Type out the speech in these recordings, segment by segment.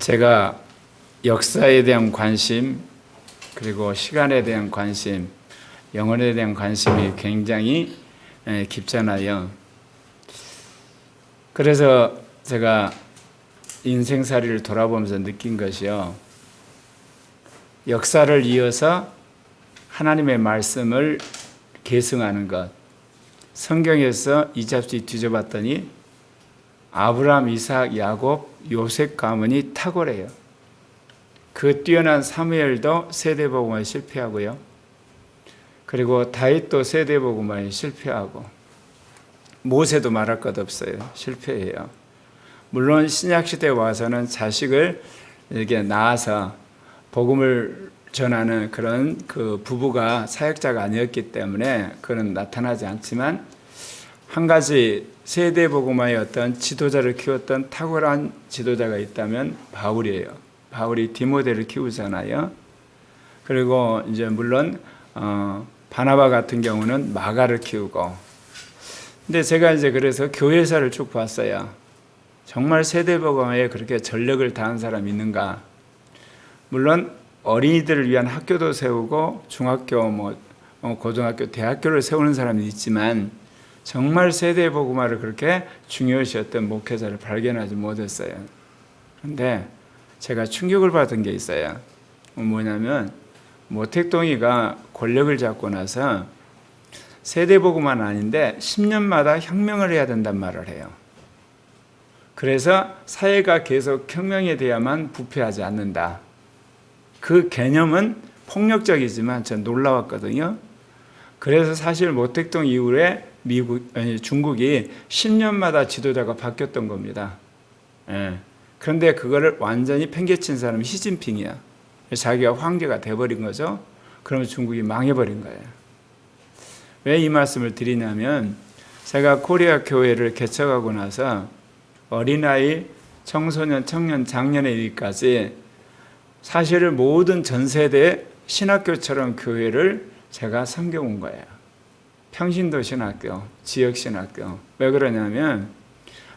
제가 역사에 대한 관심, 그리고 시간에 대한 관심, 영혼에 대한 관심이 굉장히 깊잖아요. 그래서 제가 인생살이를 돌아보면서 느낀 것이요, 역사를 이어서 하나님의 말씀을 계승하는 것. 성경에서 이잡지 뒤져봤더니 아브라함, 이삭, 야곱, 요셉 가문이 탁월해요. 그 뛰어난 사무엘도 세대복음화에 실패하고요. 그리고 다윗도 세대복음화에 실패하고, 모세도 말할 것 없어요. 실패해요. 물론 신약시대에 와서는 자식을 이렇게 낳아서 복음을 전하는 그런 그 부부가 사역자가 아니었기 때문에 그건 나타나지 않지만, 한 가지 세대복음화의 어떤 지도자를 키웠던 탁월한 지도자가 있다면 바울이에요. 바울이 디모데를 키우잖아요. 그리고 이제 물론 바나바 같은 경우는 마가를 키우고. 근데 제가 이제 그래서 교회사를 쭉 봤어요. 정말 세대복음화에 그렇게 전력을 다한 사람이 있는가? 물론 어린이들을 위한 학교도 세우고 중학교, 고등학교, 대학교를 세우는 사람이 있지만 정말 세대복음화를 그렇게 중요시했던 목회자를 발견하지 못했어요. 그런데 제가 충격을 받은 게 있어요. 뭐냐면 모택동이가 권력을 잡고 나서 세대복음화는 아닌데 10년마다 혁명을 해야 된단 말을 해요. 그래서 사회가 계속 혁명에 대해야만 부패하지 않는다. 그 개념은 폭력적이지만 전 놀라웠거든요. 그래서 사실 모택동 이후에 중국이 10년마다 지도자가 바뀌었던 겁니다. 그런데 그거를 완전히 팽개친 사람이 시진핑이야. 자기가 황제가 돼버린 거죠. 그러면 중국이 망해버린 거예요. 왜 이 말씀을 드리냐면, 제가 코리아 교회를 개척하고 나서 어린아이, 청소년, 청년, 장년에 이르기까지 사실을 모든 전 세대 신학교처럼 교회를 제가 섬겨온 거예요. 평신도 신학교, 지역 신학교. 왜 그러냐면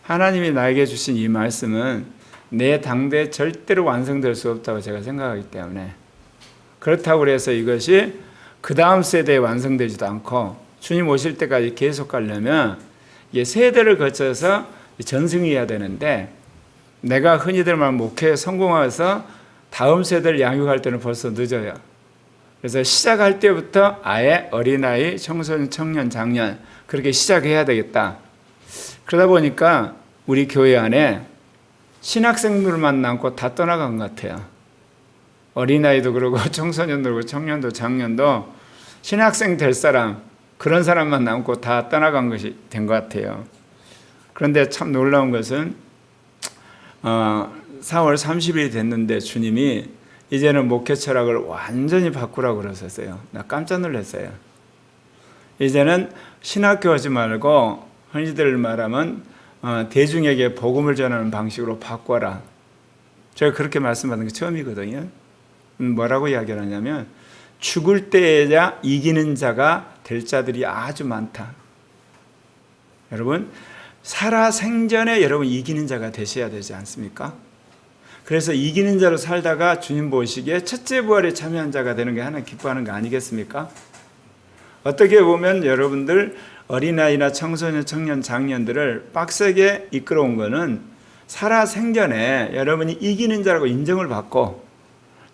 하나님이 나에게 주신 이 말씀은 내 당대에 절대로 완성될 수 없다고 제가 생각하기 때문에, 그렇다고 해서 이것이 그 다음 세대에 완성되지도 않고 주님 오실 때까지 계속 가려면 이게 세대를 거쳐서 전승해야 되는데, 내가 흔히들 말하는 목회에 성공해서 다음 세대를 양육할 때는 벌써 늦어요. 그래서 시작할 때부터 아예 어린아이, 청소년, 청년, 장년 그렇게 시작해야 되겠다. 그러다 보니까 우리 교회 안에 신학생들만 남고 다 떠나간 것 같아요. 어린아이도 그러고 청소년도 그러고 청년도 장년도 신학생 될 사람, 그런 사람만 남고 다 떠나간 것이 된 것 같아요. 그런데 참 놀라운 것은 4월 30일이 됐는데 주님이 이제는 목회 철학을 완전히 바꾸라고 그러셨어요. 나 깜짝 놀랐어요. 이제는 신학교 하지 말고 흔히들 말하면 대중에게 복음을 전하는 방식으로 바꿔라. 제가 그렇게 말씀받은 게 처음이거든요. 뭐라고 이야기를 하냐면, 죽을 때에야 이기는 자가 될 자들이 아주 많다. 여러분, 살아생전에 여러분 이기는 자가 되셔야 되지 않습니까? 그래서 이기는 자로 살다가 주님 보시기에 첫째 부활에 참여한 자가 되는 게 하나님 기뻐하는 거 아니겠습니까? 어떻게 보면 여러분들 어린아이나 청소년, 청년, 장년들을 빡세게 이끌어온 거는 살아생전에 여러분이 이기는 자라고 인정을 받고,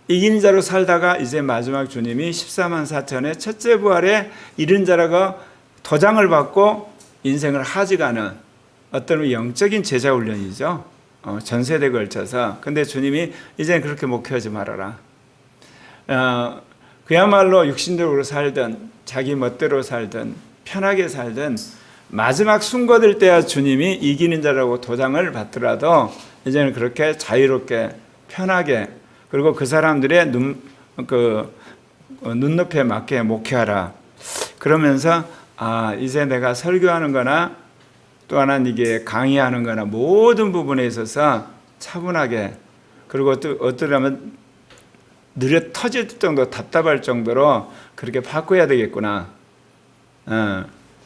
이기는 자로 살다가 이제 마지막 주님이 14만 4천의 첫째 부활에 이른 자라고 도장을 받고 인생을 하직하는 어떤 영적인 제자 훈련이죠. 전 세대에 걸쳐서. 근데 주님이 이제는 그렇게 목회하지 말아라. 그야말로 육신적으로 살든 자기 멋대로 살든 편하게 살든 마지막 순거될 때야 주님이 이기는 자라고 도장을 받더라도 이제는 그렇게 자유롭게 편하게, 그리고 그 사람들의 눈높이에 맞게 목회하라. 그러면서 이제 내가 설교하는 거나 또 하나는 이게 강의하는 거나 모든 부분에 있어서 차분하게, 그리고 또 어떠려면 느려 터질 정도, 답답할 정도로 그렇게 바꿔야 되겠구나.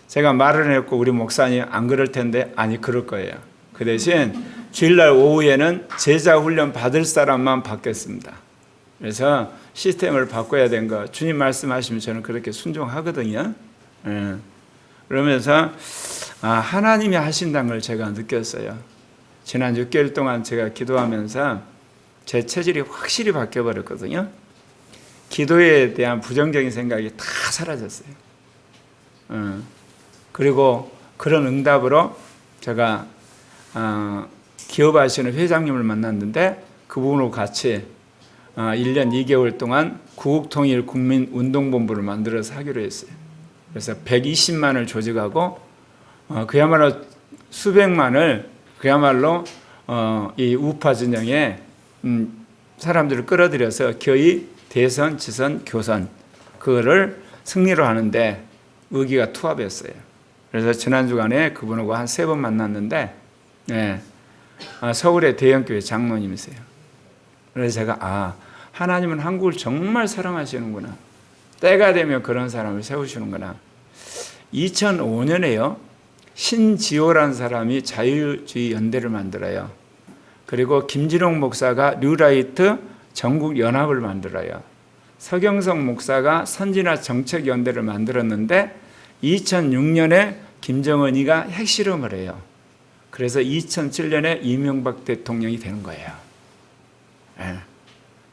제가 말을 했고 우리 목사님 안 그럴 텐데, 아니 그럴 거예요. 그 대신 주일날 오후에는 제자 훈련 받을 사람만 받겠습니다. 그래서 시스템을 바꿔야 된 거 주님 말씀하시면 저는 그렇게 순종하거든요. 그러면서 하나님이 하신다는 걸 제가 느꼈어요. 지난 6개월 동안 제가 기도하면서 제 체질이 확실히 바뀌어버렸거든요. 기도에 대한 부정적인 생각이 다 사라졌어요. 그리고 그런 응답으로 제가 기업하시는 회장님을 만났는데 그분하고 같이 1년 2개월 동안 구국통일국민운동본부를 만들어서 하기로 했어요. 그래서 120만을 조직하고 그야말로 수백만을 그야말로 이 우파 진영에 사람들을 끌어들여서 교의, 대선, 지선, 교선 그거를 승리로 하는데 의기가 투합했어요. 그래서 지난 주간에 그분하고 한 3번 만났는데 서울의 대형교회 장로님이세요. 그래서 제가 하나님은 한국을 정말 사랑하시는구나. 때가 되면 그런 사람을 세우시는구나. 2005년에요. 신지호라는 사람이 자유주의 연대를 만들어요. 그리고 김진홍 목사가 뉴라이트 전국연합을 만들어요. 서경석 목사가 선진화 정책연대를 만들었는데 2006년에 김정은이가 핵실험을 해요. 그래서 2007년에 이명박 대통령이 되는 거예요.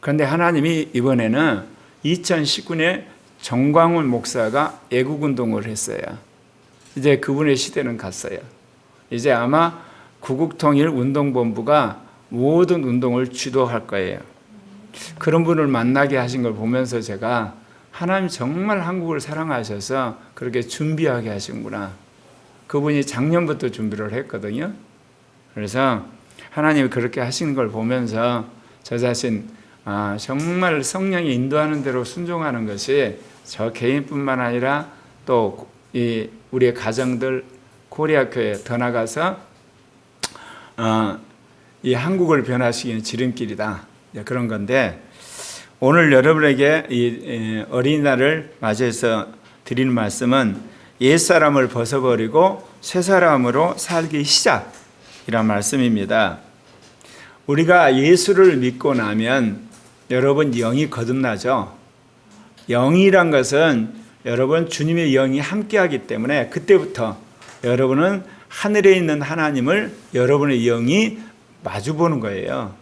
그런데 하나님이 이번에는 2019년에 정광훈 목사가 애국운동을 했어요. 이제 그분의 시대는 갔어요. 이제 아마 구국통일운동본부가 모든 운동을 주도할 거예요. 그런 분을 만나게 하신 걸 보면서 제가 하나님 정말 한국을 사랑하셔서 그렇게 준비하게 하시는구나. 그분이 작년부터 준비를 했거든요. 그래서 하나님이 그렇게 하시는 걸 보면서 저 자신 정말 성령이 인도하는 대로 순종하는 것이 저 개인뿐만 아니라 또 우리의 가정들 코리아 교회 더 나가서 이 한국을 변화시키는 지름길이다. 그런 건데 오늘 여러분에게 이 어린이날을 맞이해서 드리는 말씀은 옛사람을 벗어버리고 새사람으로 살기 시작이란 말씀입니다. 우리가 예수를 믿고 나면 여러분 영이 거듭나죠. 영이란 것은 여러분 주님의 영이 함께하기 때문에 그때부터 여러분은 하늘에 있는 하나님을 여러분의 영이 마주보는 거예요.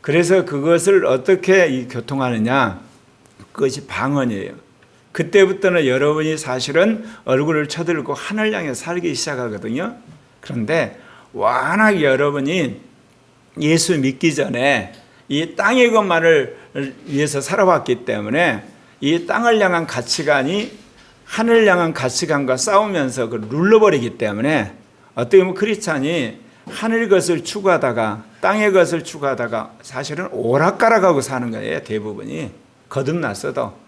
그래서 그것을 어떻게 교통하느냐? 그것이 방언이에요. 그때부터는 여러분이 사실은 얼굴을 쳐들고 하늘 향해 살기 시작하거든요. 그런데 워낙 여러분이 예수 믿기 전에 이 땅의 것만을 위해서 살아왔기 때문에 이 땅을 향한 가치관이 하늘 향한 가치관과 싸우면서 그걸 눌러버리기 때문에 어떻게 보면 크리스찬이 하늘 것을 추구하다가 땅의 것을 추구하다가 사실은 오락가락하고 사는 거예요. 대부분이 거듭났어도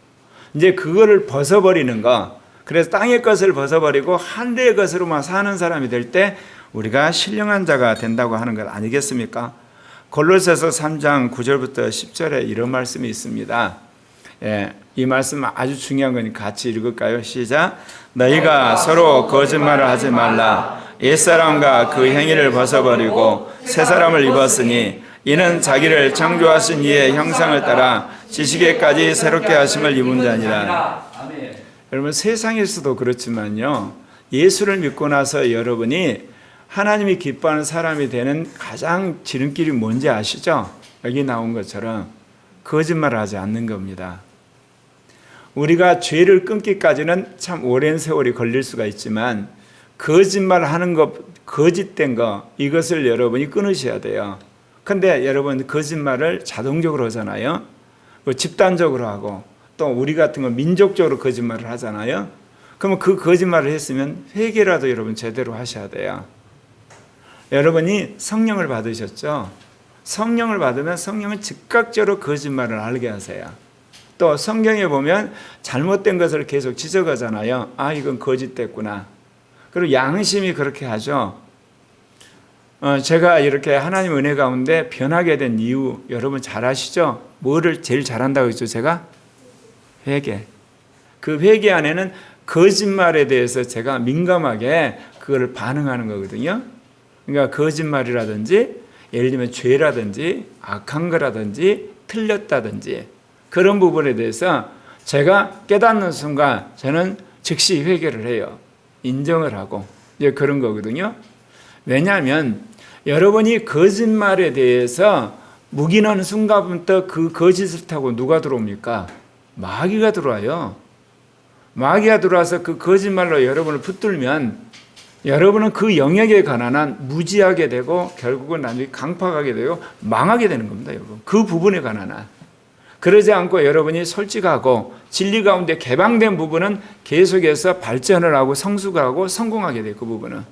이제 그거를 벗어버리는 거. 그래서 땅의 것을 벗어버리고 하늘의 것으로만 사는 사람이 될 때 우리가 신령한 자가 된다고 하는 것 아니겠습니까? 골로새서 3장 9절부터 10절에 이런 말씀이 있습니다. 이 말씀 아주 중요한 거니까 같이 읽을까요? 시작. 너희가 서로 거짓말을 하지 말라. 옛사람과 그 행위를 벗어버리고 새사람을 입었으니 이는 자기를 창조하신 이의 형상을 따라 지식에까지 새롭게 하심을 입은 자니라. 여러분 세상에서도 그렇지만요. 예수를 믿고 나서 여러분이 하나님이 기뻐하는 사람이 되는 가장 지름길이 뭔지 아시죠? 여기 나온 것처럼 거짓말을 하지 않는 겁니다. 우리가 죄를 끊기까지는 참 오랜 세월이 걸릴 수가 있지만 거짓말하는 것, 거짓된 거 이것을 여러분이 끊으셔야 돼요. 근데 여러분 거짓말을 자동적으로 하잖아요. 집단적으로 하고 또 우리 같은 건 민족적으로 거짓말을 하잖아요. 그러면 그 거짓말을 했으면 회개라도 여러분 제대로 하셔야 돼요. 여러분이 성령을 받으셨죠? 성령을 받으면 성령은 즉각적으로 거짓말을 알게 하세요. 또 성경에 보면 잘못된 것을 계속 지적하잖아요. 이건 거짓됐구나. 그리고 양심이 그렇게 하죠. 제가 이렇게 하나님 은혜 가운데 변하게 된 이유 여러분 잘 아시죠? 뭐를 제일 잘한다고 했죠? 제가? 회개. 그 회개 안에는 거짓말에 대해서 제가 민감하게 그걸 반응하는 거거든요. 그러니까 거짓말이라든지 예를 들면 죄라든지 악한 거라든지 틀렸다든지 그런 부분에 대해서 제가 깨닫는 순간 저는 즉시 회개를 해요. 인정을 하고 이제 그런 거거든요. 왜냐하면 여러분이 거짓말에 대해서 묵인하는 순간부터 그 거짓을 타고 누가 들어옵니까? 마귀가 들어와요. 마귀가 들어와서 그 거짓말로 여러분을 붙들면 여러분은 그 영역에 관한 한 무지하게 되고 결국은 나중에 강팍하게 되고 망하게 되는 겁니다. 여러분. 그 부분에 관한 한. 그러지 않고 여러분이 솔직하고 진리 가운데 개방된 부분은 계속해서 발전을 하고 성숙을 하고 성공하게 돼요. 그 부분은.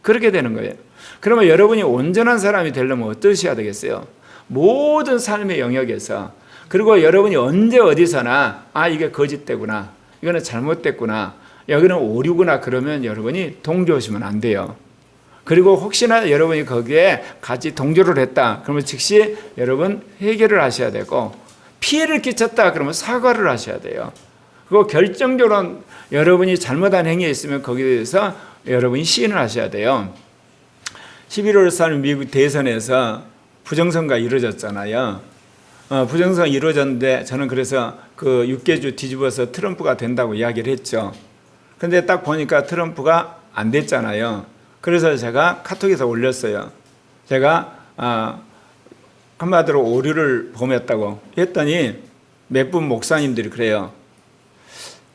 그렇게 되는 거예요. 그러면 여러분이 온전한 사람이 되려면 어떠셔야 되겠어요? 모든 삶의 영역에서 그리고 여러분이 언제 어디서나 이게 거짓되구나. 이거는 잘못됐구나. 여기는 오류구나. 그러면 여러분이 동조하시면 안 돼요. 그리고 혹시나 여러분이 거기에 같이 동조를 했다. 그러면 즉시 여러분 해결을 하셔야 되고 피해를 끼쳤다. 그러면 사과를 하셔야 돼요. 그리고 결정적으로 여러분이 잘못한 행위에 있으면 거기에 대해서 여러분이 시인을 하셔야 돼요. 11월 4일 미국 대선에서 부정선거가 이루어졌잖아요. 부정선거가 이루어졌는데 저는 그래서 그 6개주 뒤집어서 트럼프가 된다고 이야기를 했죠. 근데 딱 보니까 트럼프가 안 됐잖아요. 그래서 제가 카톡에서 올렸어요. 제가 한마디로 오류를 범했다고 했더니 몇 분 목사님들이 그래요.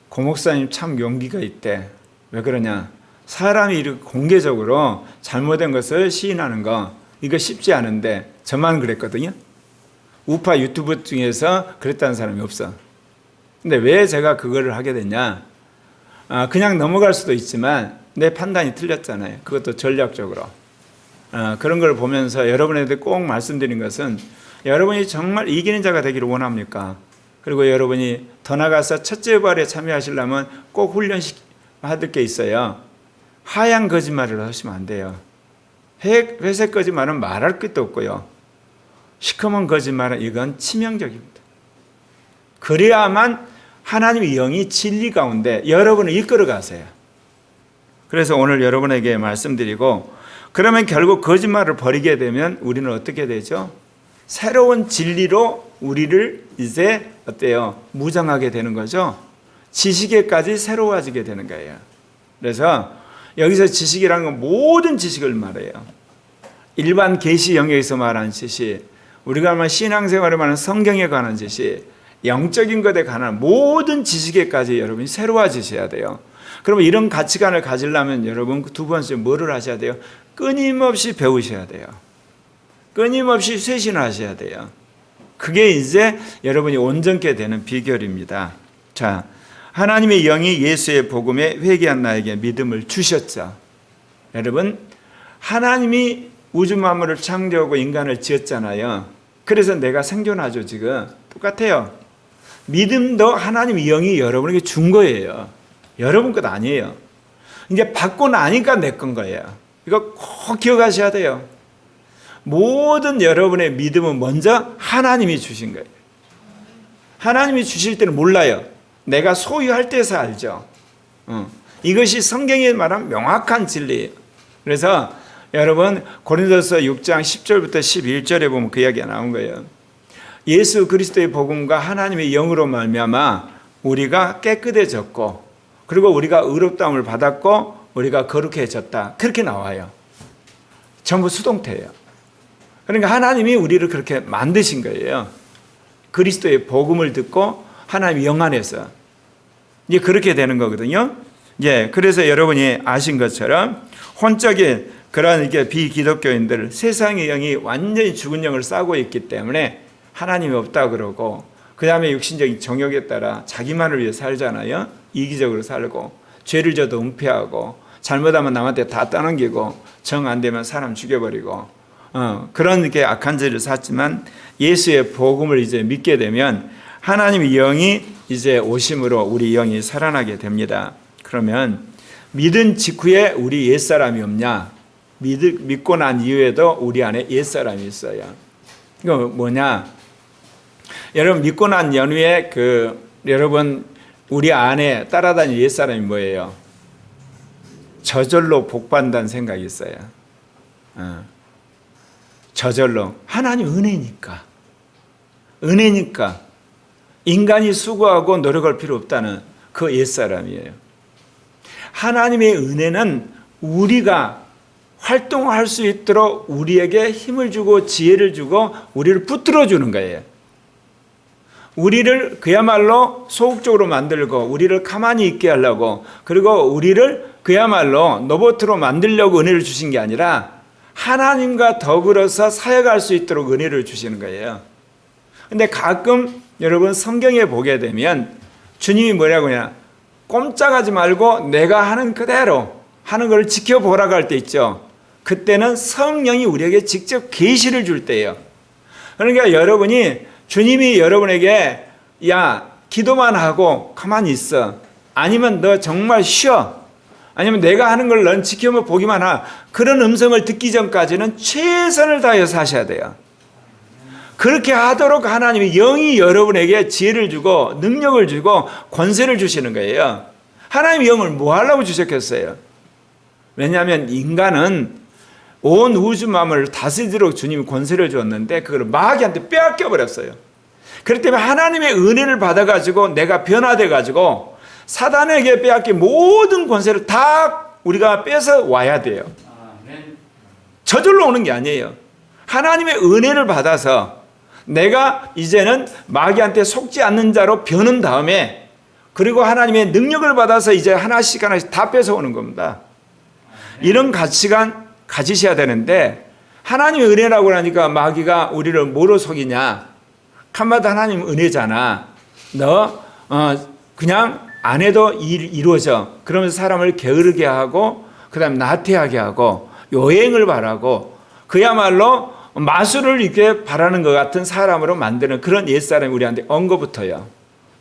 고 목사님 참 용기가 있대. 왜 그러냐? 사람이 이렇게 공개적으로 잘못된 것을 시인하는 거 이거 쉽지 않은데 저만 그랬거든요. 우파 유튜브 중에서 그랬다는 사람이 없어. 근데 왜 제가 그거를 하게 됐냐? 그냥 넘어갈 수도 있지만 내 판단이 틀렸잖아요. 그것도 전략적으로. 그런 걸 보면서 여러분한테 꼭 말씀드린 것은 여러분이 정말 이기는 자가 되기를 원합니까? 그리고 여러분이 더 나가서 첫째 부활에 참여하시려면 꼭 훈련받을 게 있어요. 하얀 거짓말을 하시면 안 돼요. 회색 거짓말은 말할 것도 없고요. 시커먼 거짓말은 이건 치명적입니다. 그래야만 하나님의 영이 진리 가운데 여러분을 이끌어 가세요. 그래서 오늘 여러분에게 말씀드리고 그러면 결국 거짓말을 버리게 되면 우리는 어떻게 되죠? 새로운 진리로 우리를 이제 어때요? 무장하게 되는 거죠. 지식에까지 새로워지게 되는 거예요. 그래서 여기서 지식이라는 건 모든 지식을 말해요. 일반 계시 영역에서 말하는 지식, 우리가 말하는 신앙생활에 말하는 성경에 관한 지식, 영적인 것에 관한 모든 지식에까지 여러분이 새로워지셔야 돼요. 그러면 이런 가치관을 가지려면 여러분 두 번째 뭐를 하셔야 돼요? 끊임없이 배우셔야 돼요. 끊임없이 쇄신하셔야 돼요. 그게 이제 여러분이 온전케 되는 비결입니다. 자, 하나님의 영이 예수의 복음에 회개한 나에게 믿음을 주셨죠. 여러분, 하나님이 우주 만물을 창조하고 인간을 지었잖아요. 그래서 내가 생존하죠. 지금 똑같아요. 믿음도 하나님의 영이 여러분에게 준 거예요. 여러분 것 아니에요. 이제 받고 나니까 내 건 거예요. 이거 꼭 기억하셔야 돼요. 모든 여러분의 믿음은 먼저 하나님이 주신 거예요. 하나님이 주실 때는 몰라요. 내가 소유할 때서 알죠. 이것이 성경에 말한 명확한 진리예요. 그래서 여러분 고린도서 6장 10절부터 11절에 보면 그 이야기가 나온 거예요. 예수 그리스도의 복음과 하나님의 영으로 말미암아 우리가 깨끗해졌고 그리고 우리가 의롭다함을 받았고 우리가 거룩해졌다. 그렇게 나와요. 전부 수동태예요. 그러니까 하나님이 우리를 그렇게 만드신 거예요. 그리스도의 복음을 듣고 하나님의 영 안에서 이제 그렇게 되는 거거든요. 예, 그래서 여러분이 아신 것처럼 혼적인 그런 이게 비기독교인들 세상의 영이 완전히 죽은 영을 싸고 있기 때문에 하나님이 없다 그러고 그 다음에 육신적인 정욕에 따라 자기만을 위해 살잖아요. 이기적으로 살고 죄를 져도 은폐하고 잘못하면 남한테 다 떠넘기고 정 안 되면 사람 죽여버리고 그런 게 악한 죄를 샀지만 예수의 복음을 이제 믿게 되면 하나님의 영이 이제 오심으로 우리 영이 살아나게 됩니다. 그러면 믿은 직후에 우리 옛사람이 없냐? 믿고 난 이후에도 우리 안에 옛사람이 있어요. 이거 뭐냐? 여러분 믿고 난 연후에 여러분 우리 안에 따라다니는 옛사람이 뭐예요? 저절로 복받는다는 생각이 있어요. 저절로. 하나님 은혜니까. 은혜니까. 인간이 수고하고 노력할 필요 없다는 그 옛사람이에요. 하나님의 은혜는 우리가 활동할 수 있도록 우리에게 힘을 주고 지혜를 주고 우리를 붙들어 주는 거예요. 우리를 그야말로 소극적으로 만들고 우리를 가만히 있게 하려고, 그리고 우리를 그야말로 로봇으로 만들려고 은혜를 주신 게 아니라 하나님과 더불어서 사역할 수 있도록 은혜를 주시는 거예요. 근데 가끔 여러분 성경에 보게 되면 주님이 뭐라고 하냐, 꼼짝하지 말고 내가 하는 그대로 하는 걸 지켜보라고 할 때 있죠. 그때는 성령이 우리에게 직접 계시를 줄 때예요. 그러니까 여러분이, 주님이 여러분에게 야 기도만 하고 가만히 있어, 아니면 너 정말 쉬어, 아니면 내가 하는 걸 넌 지켜보기만 하, 그런 음성을 듣기 전까지는 최선을 다해서 사셔야 돼요. 그렇게 하도록 하나님이 영이 여러분에게 지혜를 주고 능력을 주고 권세를 주시는 거예요. 하나님이 영을 뭐 하려고 주셨겠어요? 왜냐하면 인간은 온 우주 만물을 다스리도록 주님이 권세를 줬는데 그걸 마귀한테 빼앗겨 버렸어요. 그렇기 때문에 하나님의 은혜를 받아가지고 내가 변화돼가지고 사단에게 빼앗긴 모든 권세를 다 우리가 뺏어 와야 돼요. 저절로 오는 게 아니에요. 하나님의 은혜를 받아서 내가 이제는 마귀한테 속지 않는 자로 변한 다음에, 그리고 하나님의 능력을 받아서 이제 하나씩 하나씩 다 뺏어오는 겁니다. 이런 가치관 가지셔야 되는데, 하나님의 은혜라고 하니까 마귀가 우리를 뭐로 속이냐, 한마디 하나님 은혜잖아, 너 그냥 안 해도 이루어져, 그러면서 사람을 게으르게 하고 그 다음에 나태하게 하고 요행을 바라고 그야말로 마술을 이렇게 바라는 것 같은 사람으로 만드는 그런 옛사람이 우리한테 온 것부터요.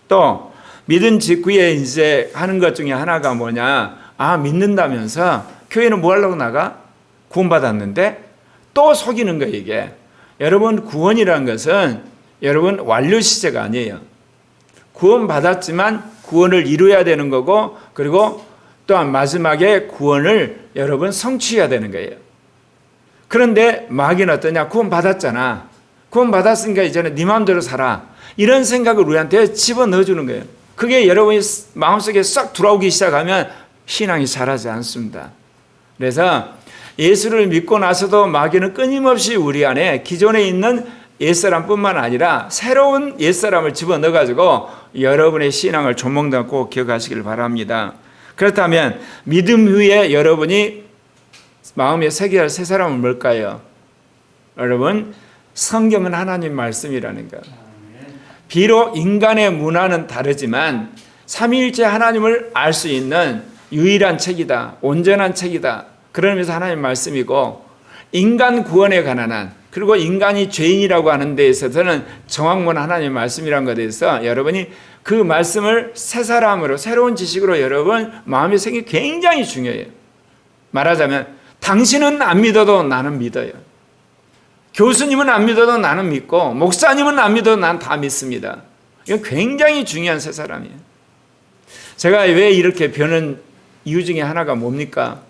또 믿은 직후에 이제 하는 것 중에 하나가 뭐냐, 믿는다면서 교회는 뭐 하려고 나가? 구원받았는데 또 속이는 거예요. 이게 여러분, 구원이라는 것은 여러분 완료 시제가 아니에요. 구원받았지만 구원을 이루어야 되는 거고, 그리고 또한 마지막에 구원을 여러분 성취해야 되는 거예요. 그런데 마귀는 어떠냐, 구원받았잖아, 구원받았으니까 이제는 네 마음대로 살아, 이런 생각을 우리한테 집어넣어주는 거예요. 그게 여러분이 마음속에 싹 들어오기 시작하면 신앙이 자라지 않습니다. 그래서 예수를 믿고 나서도 마귀는 끊임없이 우리 안에 기존에 있는 옛사람뿐만 아니라 새로운 옛사람을 집어넣어가지고 여러분의 신앙을 조목도 꼭 기억하시길 바랍니다. 그렇다면 믿음 후에 여러분이 마음에 새겨야 할 새 사람은 뭘까요? 여러분, 성경은 하나님 말씀이라는 것. 비록 인간의 문화는 다르지만 삼위일체 하나님을 알 수 있는 유일한 책이다, 온전한 책이다. 그러면서 하나님 말씀이고, 인간 구원에 관한 한, 그리고 인간이 죄인이라고 하는 데 있어서는 정확한 하나님 말씀이라는 것에 대해서 여러분이 그 말씀을 새 사람으로, 새로운 지식으로 여러분 마음에 새기기 굉장히 중요해요. 말하자면 당신은 안 믿어도 나는 믿어요. 교수님은 안 믿어도 나는 믿고, 목사님은 안 믿어도 난 다 믿습니다. 이건 굉장히 중요한 새 사람이에요. 제가 왜 이렇게 변한 이유 중에 하나가 뭡니까?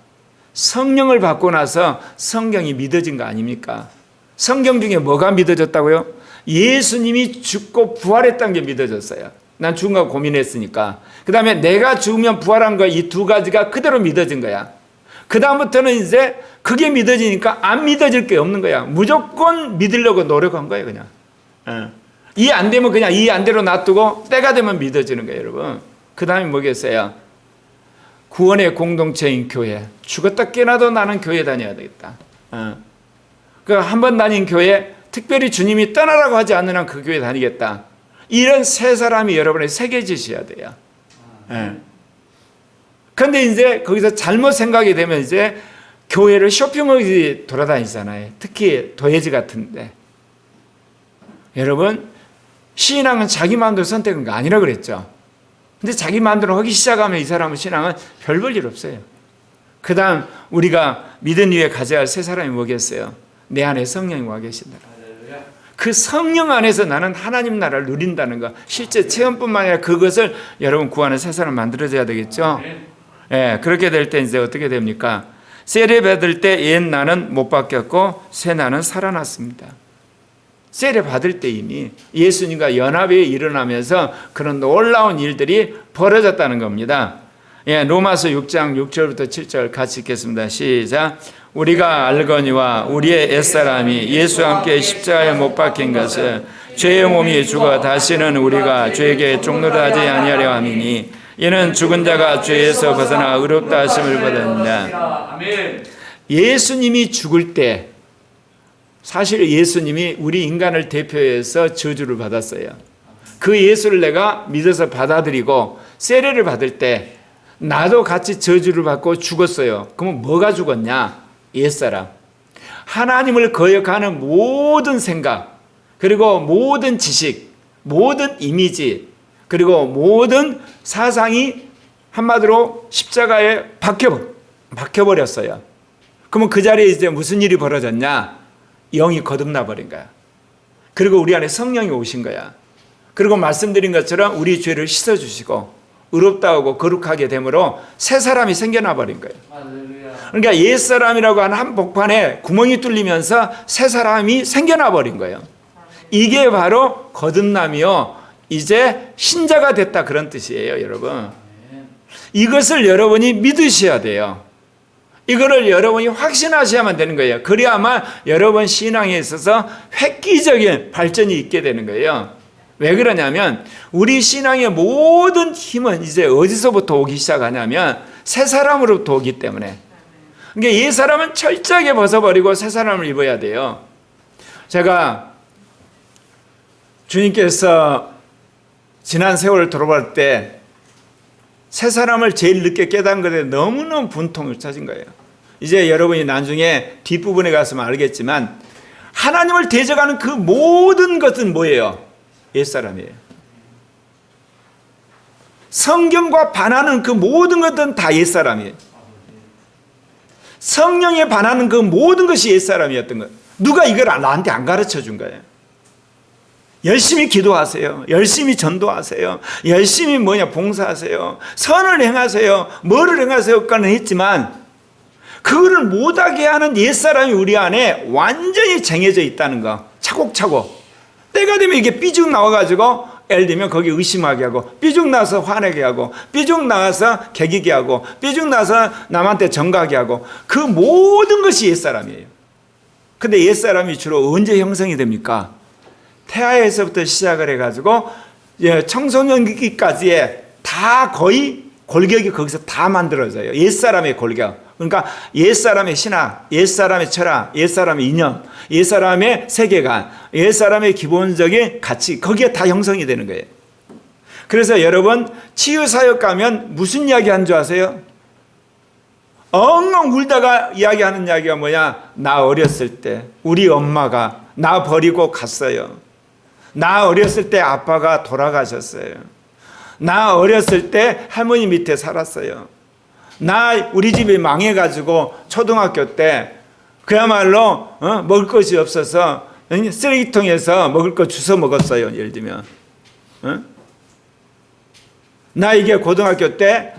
성령을 받고 나서 성경이 믿어진 거 아닙니까? 성경 중에 뭐가 믿어졌다고요? 예수님이 죽고 부활했다는 게 믿어졌어요. 난 죽은 거 고민했으니까. 그 다음에 내가 죽으면 부활한 거, 이 두 가지가 그대로 믿어진 거야. 그 다음부터는 이제 그게 믿어지니까 안 믿어질 게 없는 거야. 무조건 믿으려고 노력한 거예요, 그냥. 이 안 되면 그냥 이 안 대로 놔두고 때가 되면 믿어지는 거예요, 여러분. 그 다음에 뭐겠어요? 구원의 공동체인 교회. 죽었다 깨나도 나는 교회 다녀야 되겠다. 그 한 번 다닌 교회, 특별히 주님이 떠나라고 하지 않는 한 그 교회 다니겠다. 이런 새 사람이 여러분의 새겨지셔야 돼요. 그런데 이제 거기서 잘못 생각이 되면 이제 교회를 쇼핑몰이 돌아다니잖아요. 특히 도예지 같은데. 여러분, 신앙은 자기 마음대로 선택한 거 아니라 그랬죠. 근데 자기 마음대로 하기 시작하면 이 사람은 신앙은 별 볼 일 없어요. 그 다음 우리가 믿은 이후에 가져야 할 새 사람이 뭐겠어요? 내 안에 성령이 와 계신다. 그 성령 안에서 나는 하나님 나라를 누린다는 거, 실제 체험뿐만 아니라 그것을 여러분 구하는 새 사람 만들어져야 되겠죠. 예, 그렇게 될 때 이제 어떻게 됩니까? 세례 받을 때 옛 나는 못 바뀌었고 새 나는 살아났습니다. 세례 받을 때 이미 예수님과 연합이 일어나면서 그런 놀라운 일들이 벌어졌다는 겁니다. 예, 로마서 6장 6절부터 7절 같이 읽겠습니다. 시작. 우리가 알거니와 우리의 옛사람이 예수와 함께 십자가에 못 박힌 것을 죄의 몸이 죽어 다시는 우리가 죄에게 종노릇하지 아니하려 함이니 이는 죽은 자가 죄에서 벗어나 의롭다 하심을 받았느니라. 예수님이 죽을 때 사실 예수님이 우리 인간을 대표해서 저주를 받았어요. 그 예수를 내가 믿어서 받아들이고 세례를 받을 때 나도 같이 저주를 받고 죽었어요. 그러면 뭐가 죽었냐? 옛사람. 하나님을 거역하는 모든 생각, 그리고 모든 지식, 모든 이미지, 그리고 모든 사상이 한마디로 십자가에 박혀버렸어요. 그러면 그 자리에 이제 무슨 일이 벌어졌냐? 영이 거듭나 버린 거야. 그리고 우리 안에 성령이 오신 거야. 그리고 말씀드린 것처럼 우리 죄를 씻어주시고 의롭다 하고 거룩하게 되므로 새 사람이 생겨나 버린 거예요. 그러니까 옛사람이라고 하는 한 복판에 구멍이 뚫리면서 새 사람이 생겨나 버린 거예요. 이게 바로 거듭남이요, 이제 신자가 됐다, 그런 뜻이에요. 여러분, 이것을 여러분이 믿으셔야 돼요. 이거를 여러분이 확신하셔야만 되는 거예요. 그래야만 여러분 신앙에 있어서 획기적인 발전이 있게 되는 거예요. 왜 그러냐면 우리 신앙의 모든 힘은 이제 어디서부터 오기 시작하냐면 새 사람으로부터 오기 때문에. 그러니까 옛 사람은 철저하게 벗어버리고 새 사람을 입어야 돼요. 제가 주님께서 지난 세월을 돌아볼 때 새 사람을 제일 늦게 깨달은 것에 너무너무 분통을 찾은 거예요. 이제 여러분이 나중에 뒷부분에 가서면 알겠지만 하나님을 대적하는 그 모든 것은 뭐예요? 옛사람이에요. 성경과 반하는 그 모든 것은 다 옛사람이에요. 성령에 반하는 그 모든 것이 옛사람이었던 거예요. 누가 이걸 나한테 안 가르쳐 준 거예요. 열심히 기도하세요. 열심히 전도하세요. 열심히 봉사하세요. 선을 행하세요. 뭐를 행하세요까는 했지만 그거를 못하게 하는 옛사람이 우리 안에 완전히 쟁여져 있다는 거. 차곡차곡. 때가 되면 이게 삐죽 나와가지고 예를 들면 거기 의심하게 하고, 삐죽 나서 화내게 하고, 삐죽 나와서 개기게 하고, 삐죽 나서 남한테 정가게 하고, 그 모든 것이 옛사람이에요. 근데 옛사람이 주로 언제 형성이 됩니까? 태아에서부터 시작을 해가지고 청소년기까지의 다 거의 골격이 거기서 다 만들어져요. 옛사람의 골격. 그러니까 옛사람의 신학, 옛사람의 철학, 옛사람의 이념, 옛사람의 세계관, 옛사람의 기본적인 가치, 거기에 다 형성이 되는 거예요. 그래서 여러분 치유사역 가면 무슨 이야기 하는 줄 아세요? 엉엉 울다가 이야기하는 이야기가 뭐냐? 나 어렸을 때 우리 엄마가 나 버리고 갔어요. 나 어렸을 때 아빠가 돌아가셨어요. 나 어렸을 때 할머니 밑에 살았어요. 나 우리 집이 망해가지고 초등학교 때 그야말로 먹을 것이 없어서 쓰레기통에서 먹을 거 주워 먹었어요. 예를 들면 나 이게 고등학교 때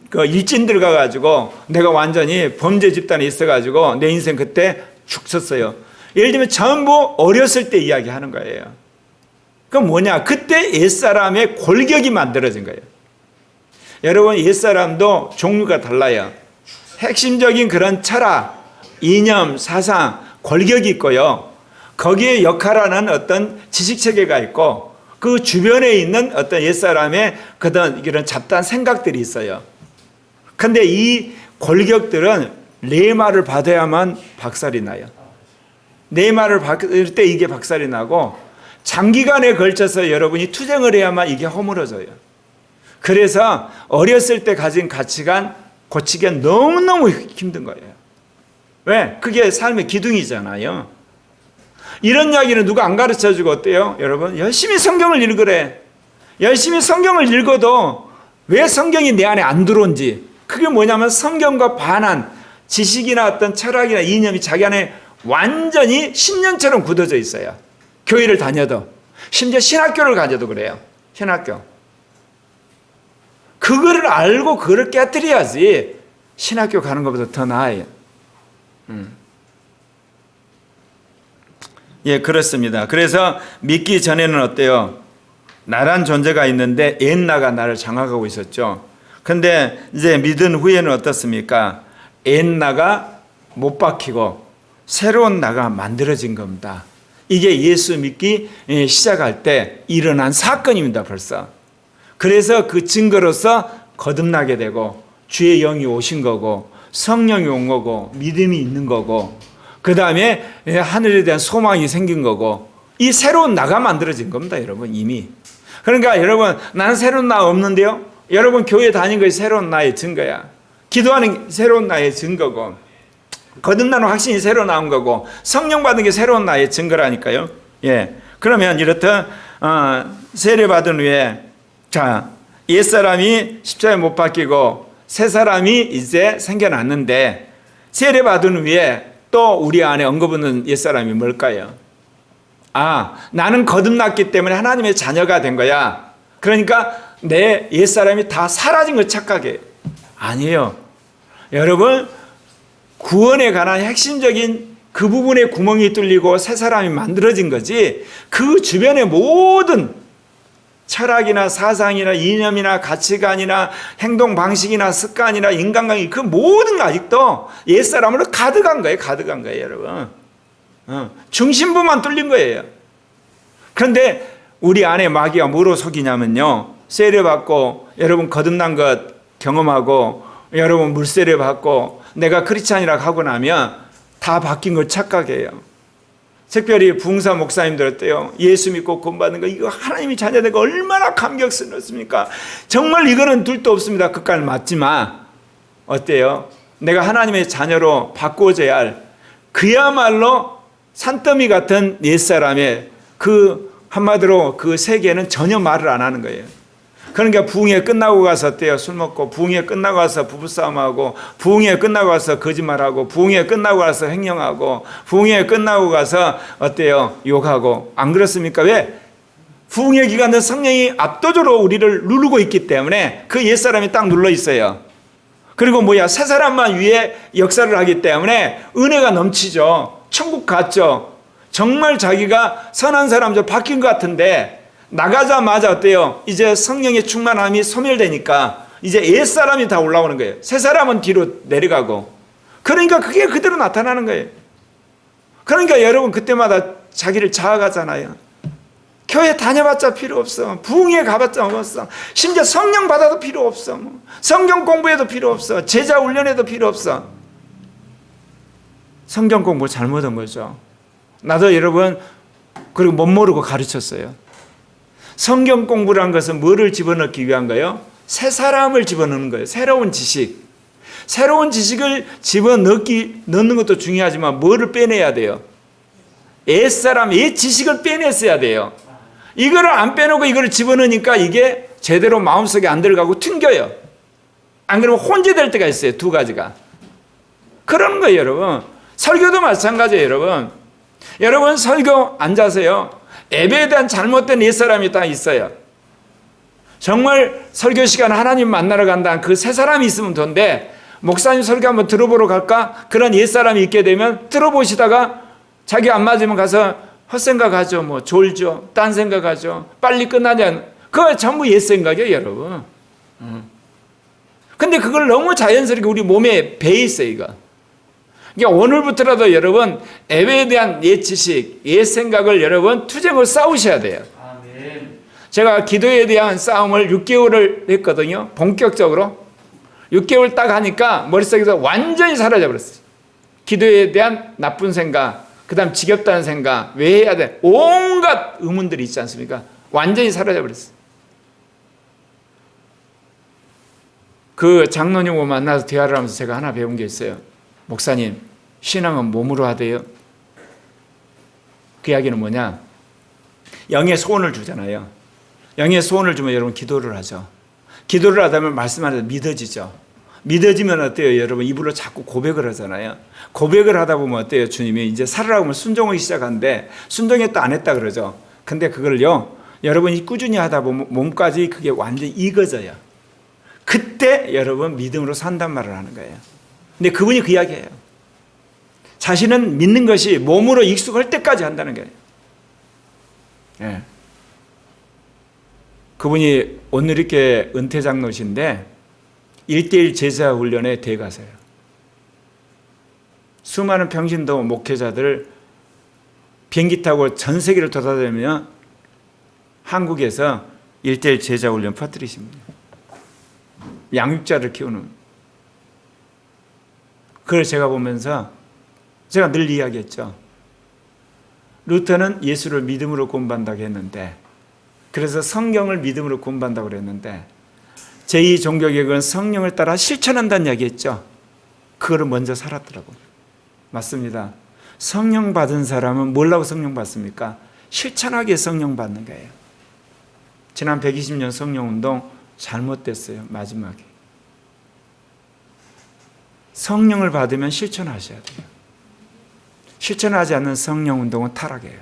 그 일진 들어가가지고 내가 완전히 범죄 집단에 있어가지고 내 인생 그때 죽 썼어요. 예를 들면 전부 어렸을 때 이야기하는 거예요. 그럼 뭐냐? 그때 옛사람의 골격이 만들어진 거예요. 여러분 옛사람도 종류가 달라요. 핵심적인 그런 철학, 이념, 사상, 골격이 있고요. 거기에 역할하는 어떤 지식체계가 있고 그 주변에 있는 어떤 옛사람의 그런 이런 잡다한 생각들이 있어요. 근데 이 골격들은 내 말을 받아야만 박살이 나요. 내 말을 받을 때 이게 박살이 나고 장기간에 걸쳐서 여러분이 투쟁을 해야만 이게 허물어져요. 그래서 어렸을 때 가진 가치관 고치기가 너무너무 힘든 거예요. 왜? 그게 삶의 기둥이잖아요. 이런 이야기는 누가 안 가르쳐주고 어때요? 여러분 열심히 성경을 읽으래. 열심히 성경을 읽어도 왜 성경이 내 안에 안 들어온지, 그게 뭐냐면 성경과 반한 지식이나 어떤 철학이나 이념이 자기 안에 완전히 신년처럼 굳어져 있어요. 교회를 다녀도, 심지어 신학교를 가져도 그래요. 신학교. 그거를 알고 그거를 깨뜨려야지. 신학교 가는 것보다 더 나아요. 예, 그렇습니다. 그래서 믿기 전에는 어때요? 나란 존재가 있는데 옛나가 나를 장악하고 있었죠. 근데 이제 믿은 후에는 어떻습니까? 옛나가 못 박히고 새로운 나가 만들어진 겁니다. 이게 예수 믿기 시작할 때 일어난 사건입니다, 벌써. 그래서 그 증거로서 거듭나게 되고 주의 영이 오신 거고 성령이 온 거고 믿음이 있는 거고 그 다음에 하늘에 대한 소망이 생긴 거고 이 새로운 나가 만들어진 겁니다, 여러분. 이미. 그러니까 여러분, 나는 새로운 나 없는데요? 여러분 교회 다닌 것이 새로운 나의 증거야. 기도하는 새로운 나의 증거고 거듭나는 확신이 새로 나온 거고 성령 받은 게 새로운 나의 증거라니까요. 예. 그러면 이렇다 세례 받은 후에 자, 옛사람이 십자가에 못 박히고 새 사람이 이제 생겨났는데 세례 받은 후에 또 우리 안에 언급하는 옛사람이 뭘까요? 나는 거듭났기 때문에 하나님의 자녀가 된 거야. 그러니까 내 옛사람이 다 사라진 걸 착각해. 아니에요. 여러분, 구원에 관한 핵심적인 그 부분에 구멍이 뚫리고 새 사람이 만들어진 거지 그 주변의 모든 철학이나 사상이나 이념이나 가치관이나 행동 방식이나 습관이나 인간관계 그 모든 거 아직도 옛사람으로 가득한 거예요. 가득한 거예요, 여러분. 중심부만 뚫린 거예요. 그런데 우리 안에 마귀가 뭐로 속이냐면요. 세례 받고 여러분 거듭난 것 경험하고 여러분 물세례 받고 내가 크리스찬이라고 하고 나면 다 바뀐 걸 착각해요. 특별히 부흥사 목사님들 어때요? 예수 믿고 구원받는 거 이거 하나님이 자녀된 거 얼마나 감격스럽습니까? 정말 이거는 둘도 없습니다. 그까지 맞지만 어때요? 내가 하나님의 자녀로 바꾸어져야 할 그야말로 산더미 같은 옛사람의 그 한마디로 그 세계는 전혀 말을 안 하는 거예요. 그러니까 부흥회 끝나고 가서 어때요? 술 먹고 부흥회 끝나고 가서 부부싸움하고 부흥회 끝나고 가서 거짓말하고 부흥회 끝나고 가서 횡령하고 부흥회 끝나고 가서 어때요? 욕하고 안 그렇습니까? 왜? 부흥회 기간은 성령이 압도적으로 우리를 누르고 있기 때문에 그 옛사람이 딱 눌러 있어요. 그리고 새 사람만 위에 역사를 하기 때문에 은혜가 넘치죠. 천국 갔죠. 정말 자기가 선한 사람들 바뀐 것 같은데 나가자마자 어때요? 이제 성령의 충만함이 소멸되니까 이제 옛사람이 다 올라오는 거예요. 새 사람은 뒤로 내려가고. 그러니까 그게 그대로 나타나는 거예요. 그러니까 여러분 그때마다 자기를 자학하잖아요. 교회 다녀봤자 필요 없어. 부흥회 가봤자 없어. 심지어 성령 받아도 필요 없어. 성경 공부해도 필요 없어. 제자 훈련해도 필요 없어. 성경 공부 잘못한 거죠. 나도 여러분 그리고 못 모르고 가르쳤어요. 성경 공부란 것은 뭐를 집어넣기 위한 거예요? 새 사람을 집어넣는 거예요. 새로운 지식. 새로운 지식을 넣는 것도 중요하지만 뭐를 빼내야 돼요? 옛사람, 옛 지식을 빼냈어야 돼요. 이거를 안 빼놓고 이거를 집어넣으니까 이게 제대로 마음속에 안 들어가고 튕겨요. 안 그러면 혼재될 때가 있어요. 두 가지가. 그러는 거예요, 여러분. 설교도 마찬가지예요, 여러분. 여러분 설교 앉아서요. 예배에 대한 잘못된 옛사람이 딱 있어요. 정말 설교 시간 하나님 만나러 간다는 그 새 사람이 있으면 좋은데 목사님 설교 한번 들어보러 갈까? 그런 옛사람이 있게 되면 들어보시다가 자기 안 맞으면 가서 헛생각하죠. 졸죠. 딴 생각하죠. 빨리 끝나냐. 그거 전부 옛생각이에요, 여러분. 근데 그걸 너무 자연스럽게 우리 몸에 배 있어요, 이거. 그러니까 오늘부터라도 여러분 예배에 대한 옛 지식, 옛 생각을 여러분 투쟁을 싸우셔야 돼요. 아멘. 제가 기도에 대한 싸움을 6개월을 했거든요. 본격적으로. 6개월 딱 하니까 머릿속에서 완전히 사라져버렸어요. 기도에 대한 나쁜 생각, 그 다음 지겹다는 생각, 왜 해야 돼? 온갖 의문들이 있지 않습니까? 완전히 사라져버렸어요. 그 장로님하고 만나서 대화를 하면서 제가 하나 배운 게 있어요. 목사님, 신앙은 몸으로 하대요. 그 이야기는 뭐냐? 영의 소원을 주잖아요. 영의 소원을 주면 여러분 기도를 하죠. 기도를 하다면 말씀 안에서 믿어지죠. 믿어지면 어때요? 여러분 입으로 자꾸 고백을 하잖아요. 고백을 하다 보면 어때요? 주님이 이제 살으라고 하면 순종하기 시작하는데 순종했다 안 했다 그러죠. 근데 그걸요, 여러분이 꾸준히 하다 보면 몸까지 그게 완전히 익어져요. 그때 여러분 믿음으로 산단 말을 하는 거예요. 근데 그분이 그 이야기예요. 자신은 믿는 것이 몸으로 익숙할 때까지 한다는 거예요. 예. 그분이 오늘 이렇게 은퇴 장로신데 1:1 제자 훈련의 대가세요. 수많은 평신도 목회자들 비행기 타고 전 세계를 돌아다니며 한국에서 1:1 제자 훈련 퍼뜨리십니다. 양육자를 키우는. 그걸 제가 보면서 제가 늘 이야기했죠. 루터는 예수를 믿음으로 공부한다고 했는데, 그래서 성경을 믿음으로 공부한다고 그랬는데, 제2 종교개혁은 성령을 따라 실천한다는 이야기했죠. 그거를 먼저 살았더라고요. 맞습니다. 성령 받은 사람은 뭐라고 성령 받습니까? 실천하게 성령 받는 거예요. 지난 120년 성령운동 잘못됐어요. 마지막에. 성령을 받으면 실천하셔야 돼요. 실천하지 않는 성령운동은 타락이에요.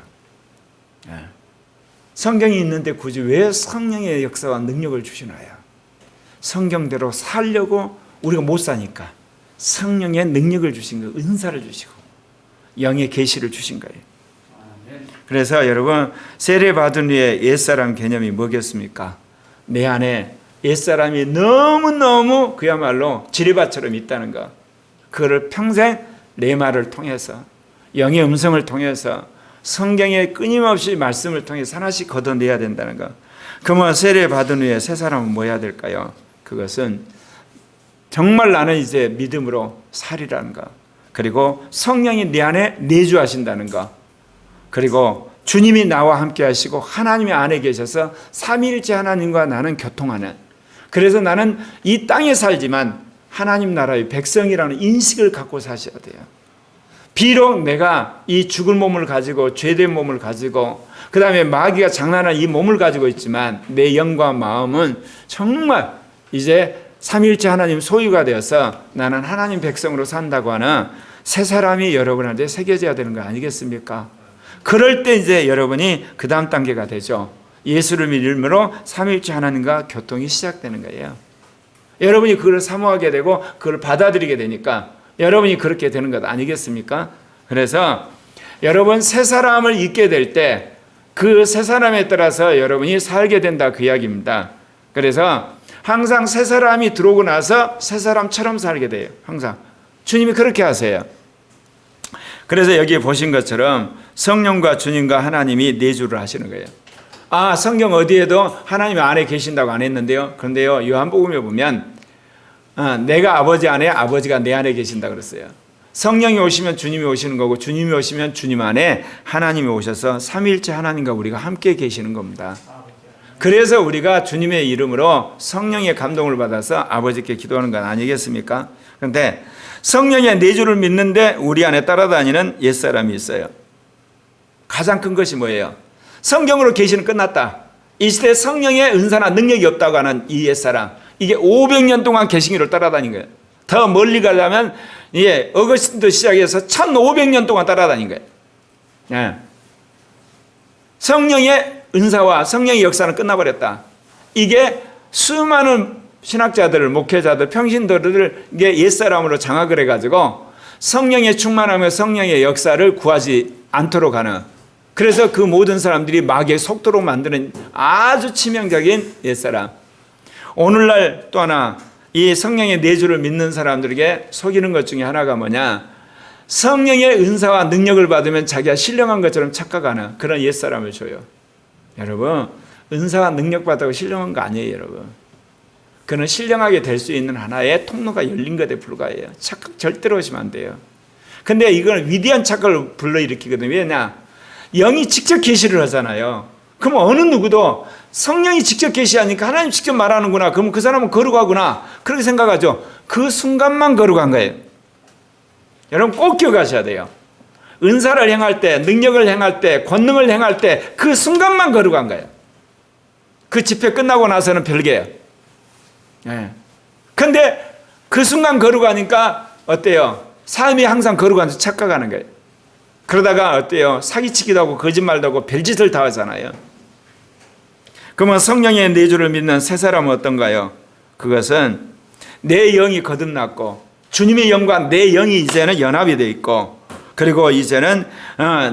성경이 있는데 굳이 왜 성령의 역사와 능력을 주시나요? 성경대로 살려고 우리가 못 사니까 성령의 능력을 주신 거예요. 은사를 주시고 영의 계시를 주신 거예요. 그래서 여러분, 세례 받은 후에 옛사람 개념이 뭐겠습니까? 내 안에 옛사람이 너무너무 그야말로 지뢰밭처럼 있다는 거. 그거를 평생 내 말을 통해서, 영의 음성을 통해서, 성경의 끊임없이 말씀을 통해서 하나씩 걷어내야 된다는 거. 그러면 세례 받은 후에 새 사람은 뭐 해야 될까요? 그것은 정말 나는 이제 믿음으로 살이라는 거. 그리고 성령이 내 안에 내주하신다는 거. 그리고 주님이 나와 함께 하시고 하나님이 안에 계셔서 삼위일체 하나님과 나는 교통하는. 그래서 나는 이 땅에 살지만 하나님 나라의 백성이라는 인식을 갖고 사셔야 돼요. 비록 내가 이 죽을 몸을 가지고 죄된 몸을 가지고 그 다음에 마귀가 장난한 이 몸을 가지고 있지만 내 영과 마음은 정말 이제 삼위일체 하나님 소유가 되어서 나는 하나님 백성으로 산다고 하는 새 사람이 여러분한테 새겨져야 되는 거 아니겠습니까? 그럴 때 이제 여러분이 그 다음 단계가 되죠. 예수를 믿음으로 삼위일체 하나님과 교통이 시작되는 거예요. 여러분이 그걸 사모하게 되고 그걸 받아들이게 되니까 여러분이 그렇게 되는 것 아니겠습니까? 그래서 여러분 새 사람을 잊게 될 때 그 새 사람에 따라서 여러분이 살게 된다, 그 이야기입니다. 그래서 항상 새 사람이 들어오고 나서 새 사람처럼 살게 돼요. 항상 주님이 그렇게 하세요. 그래서 여기 보신 것처럼 성령과 주님과 하나님이 내주를 하시는 거예요. 아, 성경 어디에도 하나님 안에 계신다고 안 했는데요. 그런데요, 요한복음에 보면 내가 아버지 안에, 아버지가 내 안에 계신다 그랬어요. 성령이 오시면 주님이 오시는 거고, 주님이 오시면 주님 안에 하나님이 오셔서 삼위일체 하나님과 우리가 함께 계시는 겁니다. 그래서 우리가 주님의 이름으로 성령의 감동을 받아서 아버지께 기도하는 건 아니겠습니까? 그런데 성령의 내주를 믿는데 우리 안에 따라다니는 옛사람이 있어요. 가장 큰 것이 뭐예요? 성경으로 계시는 끝났다. 이 시대에 성령의 은사나 능력이 없다고 하는 이 옛사람, 이게 500년 동안 계시기를 따라다닌 거예요. 더 멀리 가려면 어거스틴도 시작해서 1500년 동안 따라다닌 거예요. 예. 성령의 은사와 성령의 역사는 끝나버렸다. 이게 수많은 신학자들을, 목회자들, 평신도들을 옛사람으로 장악을 해가지고 성령의 충만함과 성령의 역사를 구하지 않도록 하는, 그래서 그 모든 사람들이 마귀의 속도로 만드는 아주 치명적인 옛사람. 오늘날 또 하나 이 성령의 내주를 믿는 사람들에게 속이는 것 중에 하나가 뭐냐, 성령의 은사와 능력을 받으면 자기가 신령한 것처럼 착각하는 그런 옛사람을 줘요. 여러분, 은사와 능력 받다고 신령한 거 아니에요. 여러분, 그는 신령하게 될 수 있는 하나의 통로가 열린 것에 불과해요. 착각 절대로 하시면 안 돼요. 근데 이건 위대한 착각을 불러일으키거든요. 왜냐, 영이 직접 계시를 하잖아요. 그럼 어느 누구도 성령이 직접 계시하니까 하나님 직접 말하는구나, 그러면 그 사람은 거룩하구나, 그렇게 생각하죠. 그 순간만 거룩한 거예요. 여러분 꼭 기억하셔야 돼요. 은사를 행할 때, 능력을 행할 때, 권능을 행할 때 그 순간만 거룩한 거예요. 그 집회 끝나고 나서는 별개예요. 근데 그 순간 거룩하니까 어때요? 삶이 항상 거룩한 줄 착각하는 거예요. 그러다가 어때요? 사기치기도 하고 거짓말도 하고 별짓을 다 하잖아요. 그러면 성령의 내주를 믿는 새 사람은 어떤가요? 그것은 내 영이 거듭났고 주님의 영과 내 영이 이제는 연합이 되어 있고, 그리고 이제는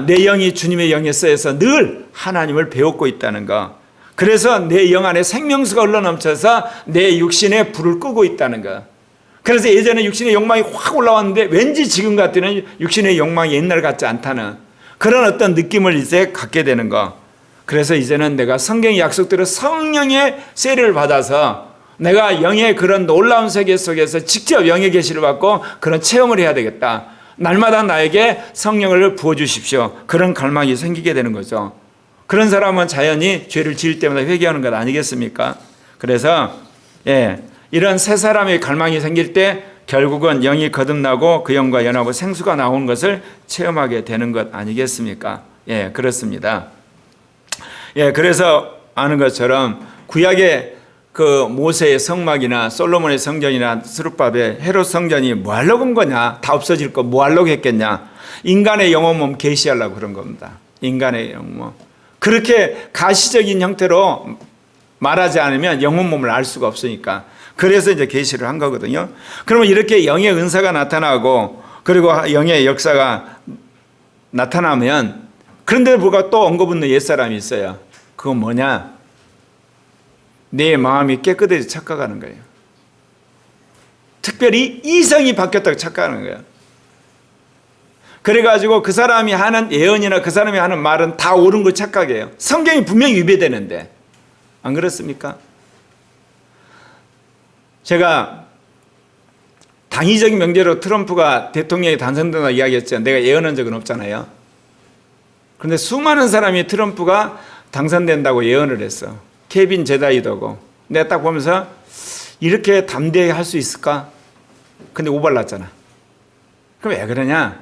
내 영이 주님의 영에 쓰여서 늘 하나님을 배우고 있다는 거. 그래서 내 영 안에 생명수가 흘러넘쳐서 내 육신에 불을 끄고 있다는 거. 그래서 예전에 육신의 욕망이 확 올라왔는데 왠지 지금 같으면 육신의 욕망이 옛날 같지 않다는 그런 어떤 느낌을 이제 갖게 되는 거. 그래서 이제는 내가 성경의 약속대로 성령의 세례를 받아서 내가 영의 그런 놀라운 세계 속에서 직접 영의 계시를 받고 그런 체험을 해야 되겠다. 날마다 나에게 성령을 부어주십시오. 그런 갈망이 생기게 되는 거죠. 그런 사람은 자연히 죄를 지을 때마다 회개하는 것 아니겠습니까? 그래서 이런 새 사람의 갈망이 생길 때 결국은 영이 거듭나고 그 영과 연하고 생수가 나오는 것을 체험하게 되는 것 아니겠습니까? 그렇습니다. 그래서 아는 것처럼 구약의 그 모세의 성막이나 솔로몬의 성전이나 스룹밥의 헤롯 성전이 뭐 하려고 온 거냐? 다 없어질 거 뭐 하려고 했겠냐? 인간의 영혼 몸 계시하려고 그런 겁니다. 인간의 영혼 몸. 그렇게 가시적인 형태로 말하지 않으면 영혼 몸을 알 수가 없으니까. 그래서 이제 계시를 한 거거든요. 그러면 이렇게 영의 은사가 나타나고 그리고 영의 역사가 나타나면, 그런데 불구하고 또 언급 없는 옛사람이 있어요. 그건 뭐냐? 내 마음이 깨끗해져 착각하는 거예요. 특별히 이성이 바뀌었다고 착각하는 거예요. 그래가지고 그 사람이 하는 예언이나 그 사람이 하는 말은 다 옳은 거 착각해요. 성경이 분명히 위배되는데. 안 그렇습니까? 제가 당위적인 명제로 트럼프가 대통령이 당선된다 이야기했잖아요. 내가 예언한 적은 없잖아요. 그런데 수많은 사람이 트럼프가 당선된다고 예언을 했어. 케빈 제다이더고. 내가 딱 보면서 이렇게 담대하게 할 수 있을까? 근데 오발났잖아. 그럼 왜 그러냐?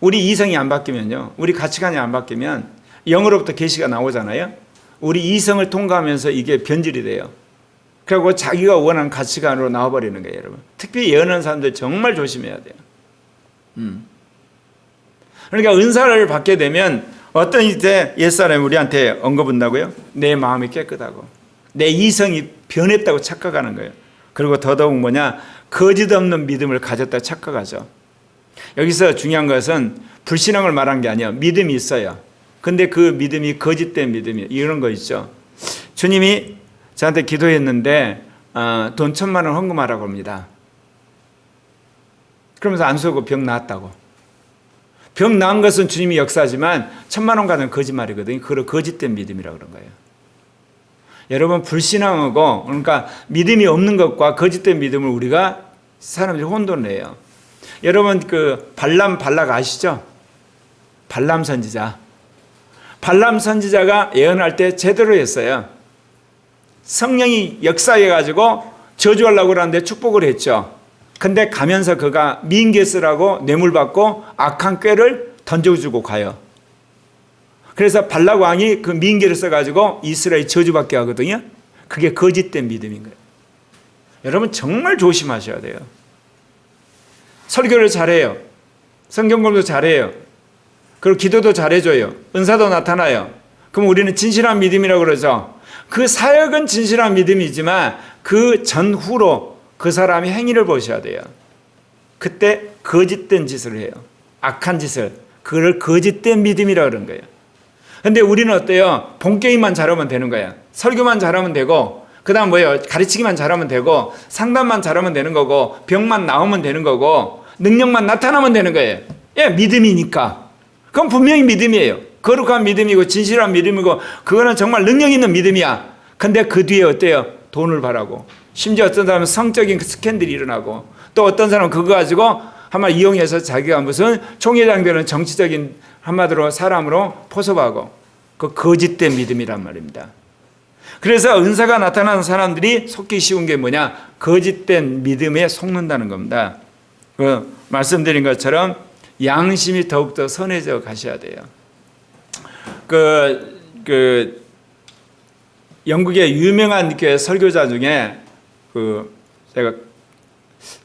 우리 이성이 안 바뀌면요, 우리 가치관이 안 바뀌면 영으로부터 계시가 나오잖아요. 우리 이성을 통과하면서 이게 변질이 돼요. 그리고 자기가 원하는 가치관으로 나와버리는 거예요, 여러분. 특히 예언하는 사람들 정말 조심해야 돼요. 그러니까 은사를 받게 되면 어떤 이제 옛사람이 우리한테 언급한다고요? 내 마음이 깨끗하고 내 이성이 변했다고 착각하는 거예요. 그리고 더더욱 뭐냐? 거짓 없는 믿음을 가졌다고 착각하죠. 여기서 중요한 것은 불신앙을 말한 게 아니에요. 믿음이 있어요. 근데 그 믿음이 거짓된 믿음이에요. 이런 거 있죠. 주님이 저한테 기도했는데 돈 1,000만 원 헌금하라고 합니다. 그러면서 안 쓰고 병 나았다고. 병 나은 것은 주님이 역사지만 1,000만 원 가는 거짓말이거든요. 그걸 거짓된 믿음이라고 그런 거예요. 여러분, 불신앙하고, 그러니까 믿음이 없는 것과 거짓된 믿음을 우리가 사람들이 혼돈을 해요. 여러분, 그 발락 아시죠? 발람 선지자. 발람 선지자가 예언할 때 제대로 했어요. 성령이 역사해가지고 저주하려고 그러는데 축복을 했죠. 근데 가면서 그가 민게스라고 뇌물 받고 악한 꾀를 던져주고 가요. 그래서 발락 왕이 그 민게를 써가지고 이스라엘 저주받게 하거든요. 그게 거짓된 믿음인 거예요. 여러분 정말 조심하셔야 돼요. 설교를 잘해요. 성경 공부도 잘해요. 그리고 기도도 잘해줘요. 은사도 나타나요. 그럼 우리는 진실한 믿음이라고 그러죠. 그 사역은 진실한 믿음이지만 그 전후로 그 사람이 행위를 보셔야 돼요. 그때 거짓된 짓을 해요. 악한 짓을. 그걸 거짓된 믿음이라고 그런 거예요. 근데 우리는 어때요? 본게임만 잘하면 되는 거야. 설교만 잘하면 되고, 그 다음 뭐예요? 가르치기만 잘하면 되고, 상담만 잘하면 되는 거고, 병만 나오면 되는 거고, 능력만 나타나면 되는 거예요. 믿음이니까. 그건 분명히 믿음이에요. 거룩한 믿음이고 진실한 믿음이고 그거는 정말 능력 있는 믿음이야. 근데 그 뒤에 어때요? 돈을 바라고, 심지어 어떤 사람은 성적인 스캔들이 일어나고, 또 어떤 사람은 그거 가지고 한번 이용해서 자기가 무슨 총회장 되는 정치적인 한마디로 사람으로 포섭하고, 그 거짓된 믿음이란 말입니다. 그래서 은사가 나타나는 사람들이 속기 쉬운 게 뭐냐? 거짓된 믿음에 속는다는 겁니다. 그 말씀드린 것처럼 양심이 더욱더 선해져 가셔야 돼요. 영국의 유명한 그 설교자 중에 제가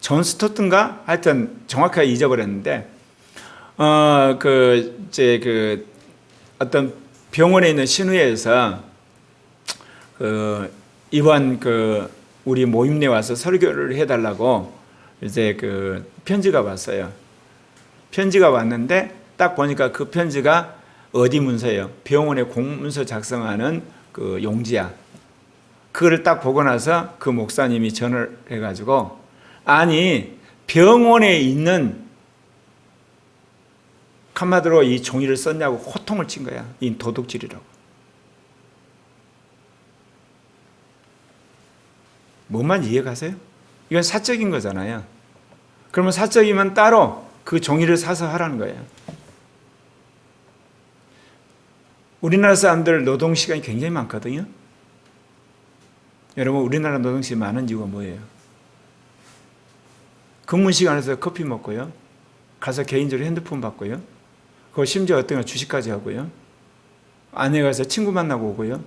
존 스토튼가 하여튼 정확하게 잊어버렸는데 어떤 병원에 있는 신우회에서 이번 우리 모임내 와서 설교를 해달라고 이제 그 편지가 왔어요. 편지가 왔는데 딱 보니까 그 편지가 어디 문서예요? 병원에 공문서 작성하는 그 용지야. 그거를 딱 보고 나서 그 목사님이 전화를 해가지고, 아니 병원에 있는, 한마디로 이 종이를 썼냐고 호통을 친 거야. 이 도둑질이라고. 뭔만 이해가세요? 이건 사적인 거잖아요. 그러면 사적이면 따로 그 종이를 사서 하라는 거예요. 우리나라 사람들 노동시간이 굉장히 많거든요. 여러분, 우리나라 노동시간이 많은 이유가 뭐예요? 근무시간에서 커피 먹고요, 가서 개인적으로 핸드폰 받고요, 그거 심지어 어떤 거 주식까지 하고요, 안에 가서 친구 만나고 오고요,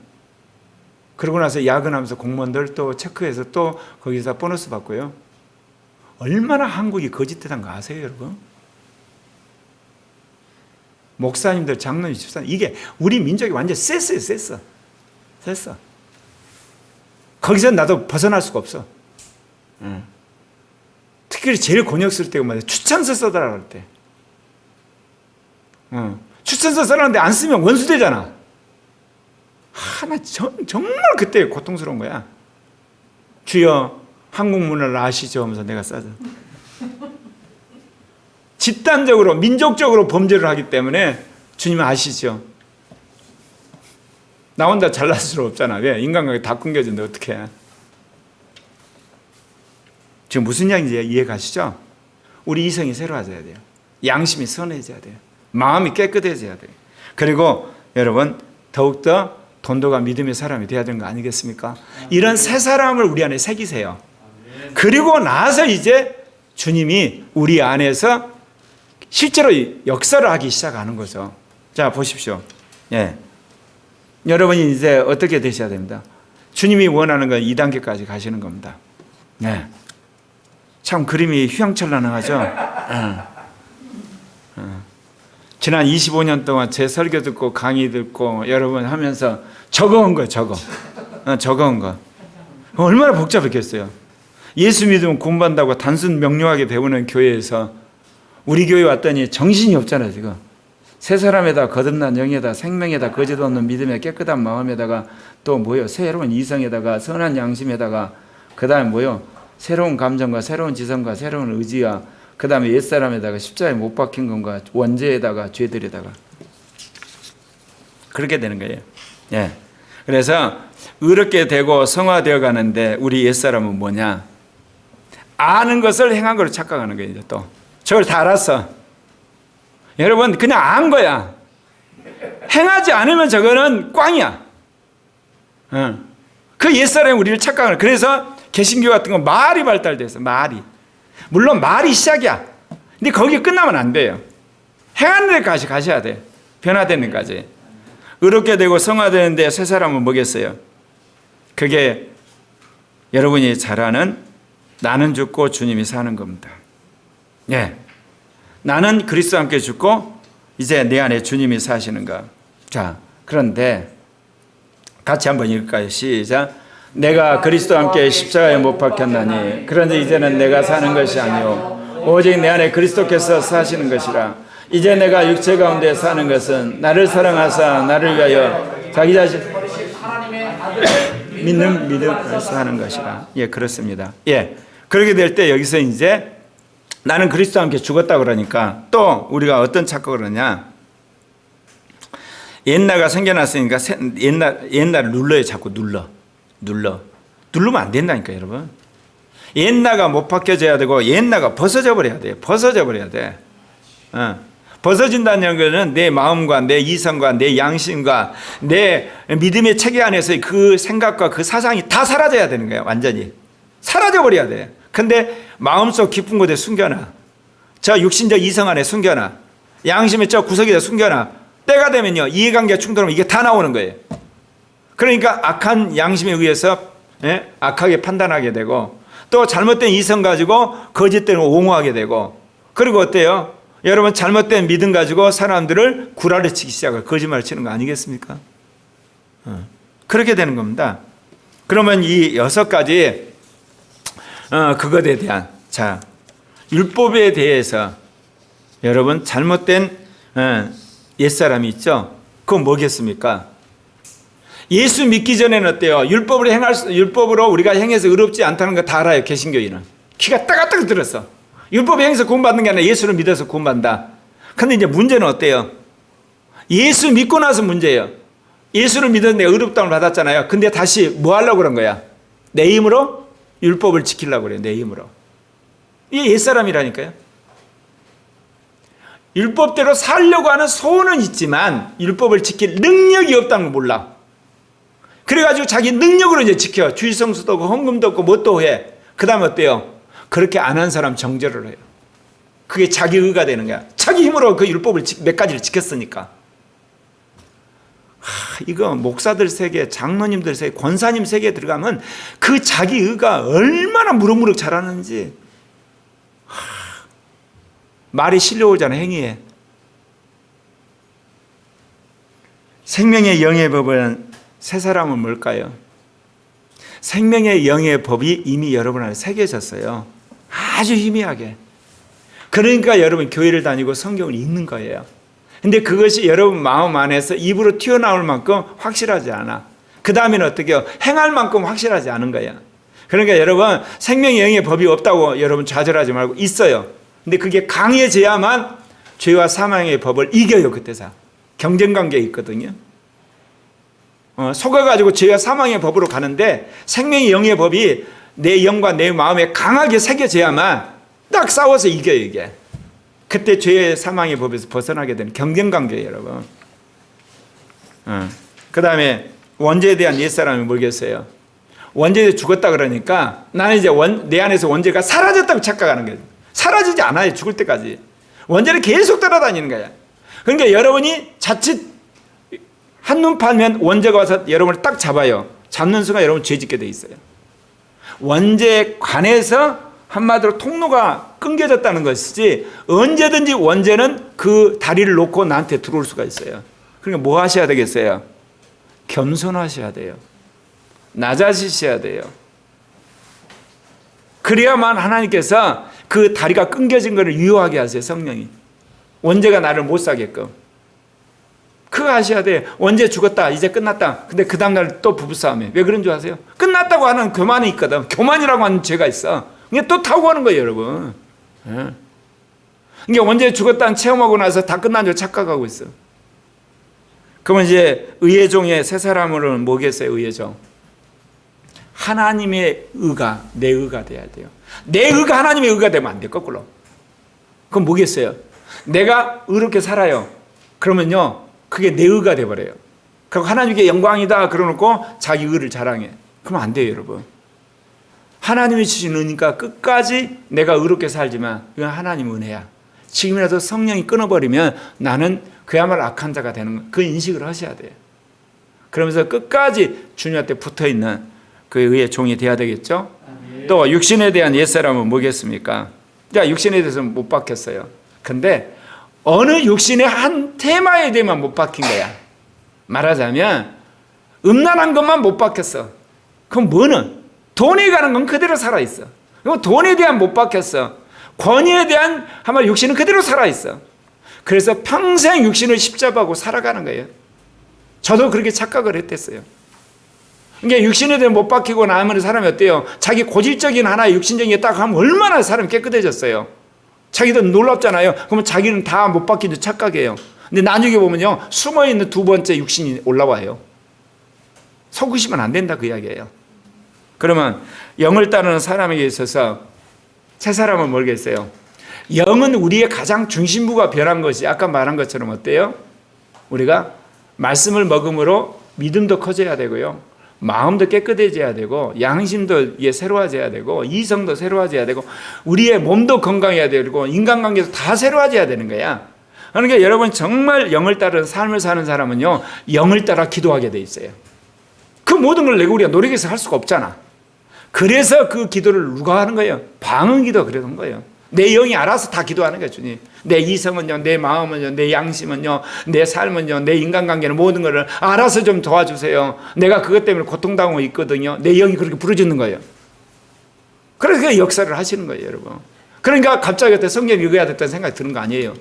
그러고 나서 야근하면서 공무원들 또 체크해서 또 거기서 보너스 받고요. 얼마나 한국이 거짓대단 거 아세요, 여러분? 목사님들, 장로님, 집사님, 이게 우리 민족이 완전 셌어요, 셌어. 거기서 나도 벗어날 수가 없어. 특히 제일 곤욕 쓸 때가 말이야. 추천서 써달라 그럴 때. 추천서 써라는데 안 쓰면 원수되잖아. 나 정말 그때 고통스러운 거야. 주여, 한국 문화를 아시죠? 하면서 내가 싸죠. 집단적으로, 민족적으로 범죄를 하기 때문에 주님 아시죠? 나 혼자 잘날 수는 없잖아. 왜? 인간관계 다 끊겨진데 어떡해. 지금 무슨 얘기인지 이해 가시죠? 우리 이성이 새로워져야 돼요. 양심이 선해져야 돼요. 마음이 깨끗해져야 돼요. 그리고 여러분, 더욱더 돈도가 믿음의 사람이 돼야 되는 거 아니겠습니까? 이런 새 사람을 우리 안에 새기세요. 그리고 나서 이제 주님이 우리 안에서 실제로 역사를 하기 시작하는 거죠. 자, 보십시오. 예. 여러분이 이제 어떻게 되셔야 됩니다. 주님이 원하는 건 2단계까지 가시는 겁니다. 네. 참 그림이 휘황찬란하죠. 지난 25년 동안 제 설교 듣고 강의 듣고 여러분 하면서 적어온 거예요. 적어온 거. 얼마나 복잡했겠어요. 예수 믿으면 공부한다고 단순 명료하게 배우는 교회에서 우리 교회 왔더니 정신이 없잖아요, 지금. 새 사람에다 거듭난 영에다 생명에다 거짓 없는 믿음에 깨끗한 마음에다가 또 뭐요? 새로운 이성에다가 선한 양심에다가 그 다음에 뭐요? 새로운 감정과 새로운 지성과 새로운 의지와 그 다음에 옛사람에다가 십자가에 못 박힌 것과 원죄에다가 죄들에다가 그렇게 되는 거예요. 예. 그래서 의롭게 되고 성화되어 가는데 우리 옛사람은 뭐냐? 아는 것을 행한 걸로 착각하는 거예요. 이제 또 저걸 다 알았어. 여러분, 그냥 안 거야. 행하지 않으면 저거는 꽝이야. 그 옛사람이 우리를 착각하는. 그래서 개신교 같은 건 말이 발달돼서 말이. 물론 말이 시작이야. 근데 거기 끝나면 안 돼요. 행하는 데까지 가셔야 돼. 변화되는 데까지. 의롭게 되고 성화되는데 새 사람은 뭐겠어요? 그게 여러분이 잘 아는 나는 죽고 주님이 사는 겁니다. 예. 나는 그리스도와 함께 죽고 이제 내 안에 주님이 사시는가. 자, 그런데 같이 한번 읽을까요? 시작. 내가 그리스도와 함께 십자가에 못 박혔나니 그런데 이제는 내가 사는 것이 아니요 오직 내 안에 그리스도께서 사시는 것이라. 이제 내가 육체 가운데 사는 것은 나를 사랑하사 나를 위하여 자기 자신 믿는 믿음을 사는 것이라. 예, 그렇습니다. 예, 그렇게 될 때 여기서 이제 나는 그리스도와 함께 죽었다 그러니까 또 우리가 어떤 착각을 하냐. 옛나가 생겨났으니까 옛날을 눌러요. 자꾸 누르면 안 된다니까 여러분. 옛나가 못 박혀져야 되고 옛나가 벗어져 버려야 돼요. 벗어져야 돼. 벗어진다는 것은 내 마음과 내 이성과 내 양심과 내 믿음의 체계 안에서의 그 생각과 그 사상이 다 사라져야 되는 거예요. 완전히 사라져 버려야 돼. 근데 마음속 깊은 곳에 숨겨놔. 저 육신적 이성 안에 숨겨놔. 양심의 저 구석에다 숨겨놔. 때가 되면요, 이해관계가 충돌하면 이게 다 나오는 거예요. 그러니까 악한 양심에 의해서 악하게 판단하게 되고 또 잘못된 이성 가지고 거짓대로 옹호하게 되고, 그리고 어때요? 여러분, 잘못된 믿음 가지고 사람들을 구라를 치기 시작을, 거짓말을 치는 거 아니겠습니까? 그렇게 되는 겁니다. 그러면 이 6가지 그것에 대한, 자, 율법에 대해서 여러분 잘못된 옛사람이 있죠? 그건 뭐겠습니까? 예수 믿기 전에는 어때요? 율법으로 우리가 행해서 의롭지 않다는 거 다 알아요. 개신교인은 귀가 따갑따갑 들었어. 율법에 행해서 구원받는 게 아니라 예수를 믿어서 구원받는다. 근데 이제 문제는 어때요? 예수 믿고 나서 문제예요. 예수를 믿었는데 의롭다움을 받았잖아요. 근데 다시 뭐 하려고 그런 거야? 내 힘으로 율법을 지키려고 그래요. 내 힘으로. 이게 옛사람이라니까요. 율법대로 살려고 하는 소원은 있지만 율법을 지킬 능력이 없다는 걸 몰라. 그래가지고 자기 능력으로 이제 지켜. 주일성수도 없고 헌금도 없고 뭣도 해. 그 다음에 어때요? 그렇게 안 한 사람 정죄를 해요. 그게 자기 의가 되는 거야. 자기 힘으로 그 율법을 몇 가지를 지켰으니까. 이거 목사들 세계, 장로님들 세계, 권사님 세계에 들어가면 그 자기 의가 얼마나 무럭무럭 자라는지. 말이 실려오잖아, 행위에. 생명의 영의 법은 새 사람은 뭘까요? 생명의 영의 법이 이미 여러분 안에 새겨졌어요. 아주 희미하게. 그러니까 여러분 교회를 다니고 성경을 읽는 거예요. 근데 그것이 여러분 마음 안에서 입으로 튀어나올 만큼 확실하지 않아. 그 다음에는 어떻게 해요? 행할 만큼 확실하지 않은 거야. 그러니까 여러분 생명의 영의 법이 없다고 여러분 좌절하지 말고 있어요. 근데 그게 강해져야만 죄와 사망의 법을 이겨요. 그때서 경쟁관계에 있거든요. 속아가지고 죄와 사망의 법으로 가는데 생명의 영의 법이 내 영과 내 마음에 강하게 새겨져야만 딱 싸워서 이겨요. 이게 그때 죄의 사망의 법에서 벗어나게 되는 경쟁관계예요. 여러분. 그 다음에 원죄에 대한 옛사람이 뭐겠어요? 원죄에 죽었다 그러니까 나는 이제 내 안에서 원죄가 사라졌다고 착각하는 거예요. 사라지지 않아요. 죽을 때까지. 원죄는 계속 따라다니는 거야. 그러니까 여러분이 자칫 한눈 팔면 원죄가 와서 여러분을 딱 잡아요. 잡는 순간 여러분 죄 짓게 돼 있어요. 원죄에 관해서 한마디로 통로가 끊겨졌다는 것이지 언제든지 원죄는 그 다리를 놓고 나한테 들어올 수가 있어요. 그러니까 뭐 하셔야 되겠어요? 겸손하셔야 돼요. 낮아지셔야 돼요. 그래야만 하나님께서 그 다리가 끊겨진 것을 유효하게 하세요. 성령이. 원죄가 나를 못 사게끔. 그거 하셔야 돼요. 원죄 죽었다. 이제 끝났다. 근데 그 다음날 또 부부싸움에. 왜 그런 줄 아세요? 끝났다고 하는 교만이 있거든. 교만이라고 하는 죄가 있어. 이게 또 타고 하는 거예요. 여러분. 이게 원죄 죽었다는 체험하고 나서 다 끝난 줄 착각하고 있어. 그러면 이제 의의 종의 새 사람으로는 뭐겠어요? 의의 종. 하나님의 의가 내 의가 돼야 돼요. 내 의가 하나님의 의가 되면 안 돼. 거꾸로. 그럼 뭐겠어요? 내가 의롭게 살아요. 그러면요. 그게 내 의가 돼버려요. 그리고 하나님께 영광이다 그러놓고 자기 의를 자랑해. 그러면 안 돼요. 여러분. 하나님이 주신 은혜니까 끝까지 내가 의롭게 살지만 이건 하나님 은혜야. 지금이라도 성령이 끊어버리면 나는 그야말로 악한 자가 되는 거. 그 인식을 하셔야 돼요. 그러면서 끝까지 주님한테 붙어있는 그 의의 종이 돼야 되겠죠. 또 육신에 대한 옛사람은 뭐겠습니까? 자, 육신에 대해서는 못 박혔어요. 근데 어느 육신의 한 테마에 대해만 못 박힌 거야. 말하자면 음란한 것만 못 박혔어. 그럼 뭐는? 돈에 가는 건 그대로 살아있어. 돈에 대한 못 박혔어. 권위에 대한 한마디 육신은 그대로 살아있어. 그래서 평생 육신을 십자가하고 살아가는 거예요. 저도 그렇게 착각을 했댔어요. 그러니까 육신에 대해 못 박히고 나면 사람이 어때요? 자기 고질적인 하나의 육신적인 게 딱 하면 얼마나 사람이 깨끗해졌어요. 자기도 놀랍잖아요. 그러면 자기는 다 못 박힌 줄 착각해요. 근데 나중에 보면요. 숨어있는 두 번째 육신이 올라와요. 속으시면 안 된다 그 이야기예요. 그러면 영을 따르는 사람에게 있어서 새 사람은 모르겠어요. 영은 우리의 가장 중심부가 변한 것이 아까 말한 것처럼 어때요? 우리가 말씀을 먹음으로 믿음도 커져야 되고요. 마음도 깨끗해져야 되고 양심도 새로워져야 되고 이성도 새로워져야 되고 우리의 몸도 건강해야 되고 인간관계도 다 새로워져야 되는 거야. 그러니까 여러분 정말 영을 따르는 삶을 사는 사람은요. 영을 따라 기도하게 돼 있어요. 그 모든 걸 내가 우리가 노력해서 할 수가 없잖아. 그래서 그 기도를 누가 하는 거예요? 방언기도 그러는 거예요. 내 영이 알아서 다 기도하는 거예요. 주님. 내 이성은요, 내 마음은요, 내 양심은요, 내 삶은요, 내 인간관계는 모든 것을 알아서 좀 도와주세요. 내가 그것 때문에 고통당하고 있거든요. 내 영이 그렇게 부르짖는 거예요. 그래서 그 역사를 하시는 거예요, 여러분. 그러니까 갑자기 그때 성경 읽어야 됐다는 생각이 드는 거 아니에요.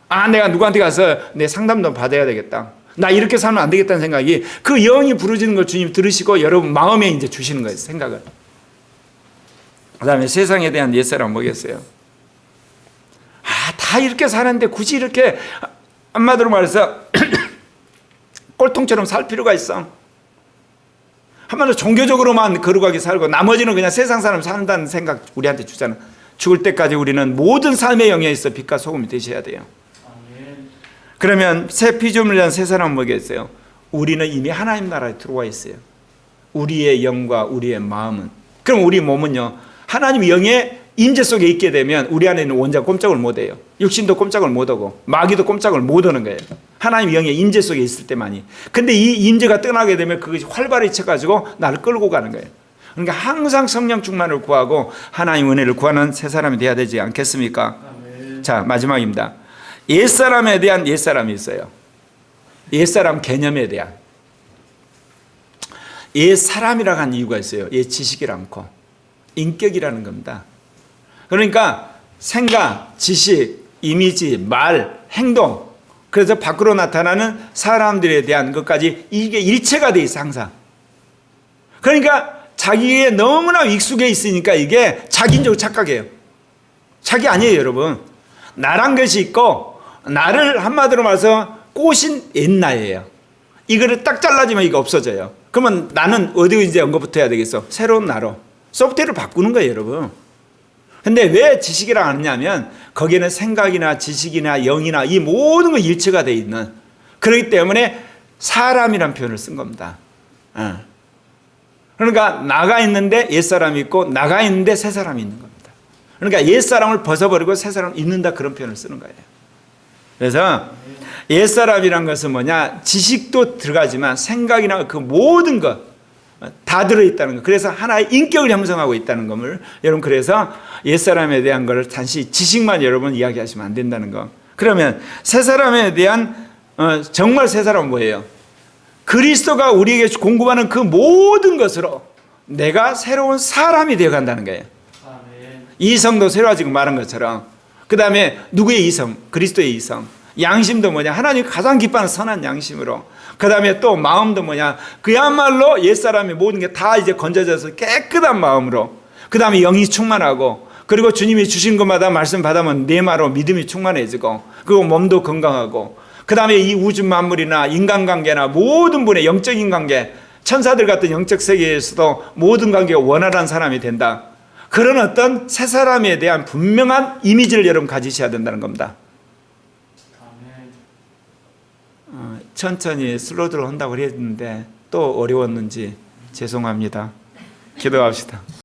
아, 내가 누구한테 가서 내 상담도 받아야 되겠다. 나 이렇게 살면 안 되겠다는 생각이, 그 영이 부르짖는 걸 주님 들으시고 여러분 마음에 이제 주시는 거예요, 생각을. 그 다음에 세상에 대한 옛사람 뭐겠어요? 아, 다 이렇게 사는데 굳이 이렇게 한마디로 말해서 꼴통처럼 살 필요가 있어. 한마디로 종교적으로만 거룩하게 살고 나머지는 그냥 세상 사람 산다는 생각 우리한테 주잖아. 죽을 때까지 우리는 모든 삶의 영역에 있어 빛과 소금이 되셔야 돼요. 그러면 새 피조물을 위한 새 사람은 뭐겠어요? 우리는 이미 하나님 나라에 들어와 있어요. 우리의 영과 우리의 마음은. 그럼 우리 몸은요, 하나님 영의 임재 속에 있게 되면 우리 안에 있는 원자가 꼼짝을 못해요. 육신도 꼼짝을 못하고 마귀도 꼼짝을 못하는 거예요. 하나님 영의 임재 속에 있을 때만이. 근데 이 임재가 떠나게 되면 그것이 활발해져가지고 나를 끌고 가는 거예요. 그러니까 항상 성령 충만을 구하고 하나님 은혜를 구하는 새 사람이 돼야 되지 않겠습니까? 아멘. 자, 마지막입니다. 옛사람에 대한 옛사람이 있어요. 옛사람 개념에 대한. 옛사람이라고 한 이유가 있어요. 옛 지식이 않고 인격이라는 겁니다. 그러니까 생각, 지식, 이미지, 말, 행동, 그래서 밖으로 나타나는 사람들에 대한 것까지 이게 일체가 돼 있어, 항상. 그러니까 자기에 너무나 익숙해 있으니까 이게 자기인 줄 착각해요. 자기 아니에요, 여러분. 나란 것이 있고 나를 한마디로 말해서 꼬신 옛나예요. 이거를 딱 잘라주면 이거 없어져요. 그러면 나는 어디 이제 언급부터 해야 되겠어? 새로운 나로. 소프트웨어를 바꾸는 거예요, 여러분. 근데 왜 지식이라고 하느냐면 거기에는 생각이나 지식이나 영이나 이 모든 거 일체가 되어 있는, 그렇기 때문에 사람이라는 표현을 쓴 겁니다. 그러니까 나가 있는데 옛사람이 있고 나가 있는데 새사람이 있는 겁니다. 그러니까 옛사람을 벗어버리고 새사람을 입는다, 그런 표현을 쓰는 거예요. 그래서 옛사람이란 것은 뭐냐, 지식도 들어가지만 생각이나 그 모든 것 다 들어있다는 거. 그래서 하나의 인격을 형성하고 있다는 것을 여러분, 그래서 옛사람에 대한 것을 단지 지식만 여러분 이야기하시면 안 된다는 거. 그러면 새사람에 대한 정말 새사람은 뭐예요? 그리스도가 우리에게 공급하는 그 모든 것으로 내가 새로운 사람이 되어간다는 거예요. 아멘. 이성도 새로워지고 말한 것처럼. 그 다음에 누구의 이성? 그리스도의 이성. 양심도 뭐냐? 하나님이 가장 기뻐하는 선한 양심으로. 그 다음에 또 마음도 뭐냐? 그야말로 옛사람의 모든 게 다 이제 건져져서 깨끗한 마음으로. 그 다음에 영이 충만하고, 그리고 주님이 주신 것마다 말씀 받으면 내 말로 믿음이 충만해지고, 그리고 몸도 건강하고, 그 다음에 이 우주 만물이나 인간관계나 모든 분의 영적인 관계, 천사들 같은 영적 세계에서도 모든 관계가 원활한 사람이 된다. 그런 어떤 새 사람에 대한 분명한 이미지를 여러분 가지셔야 된다는 겁니다. 천천히 슬로드로 한다고 했는데 또 어려웠는지 죄송합니다. 기도합시다.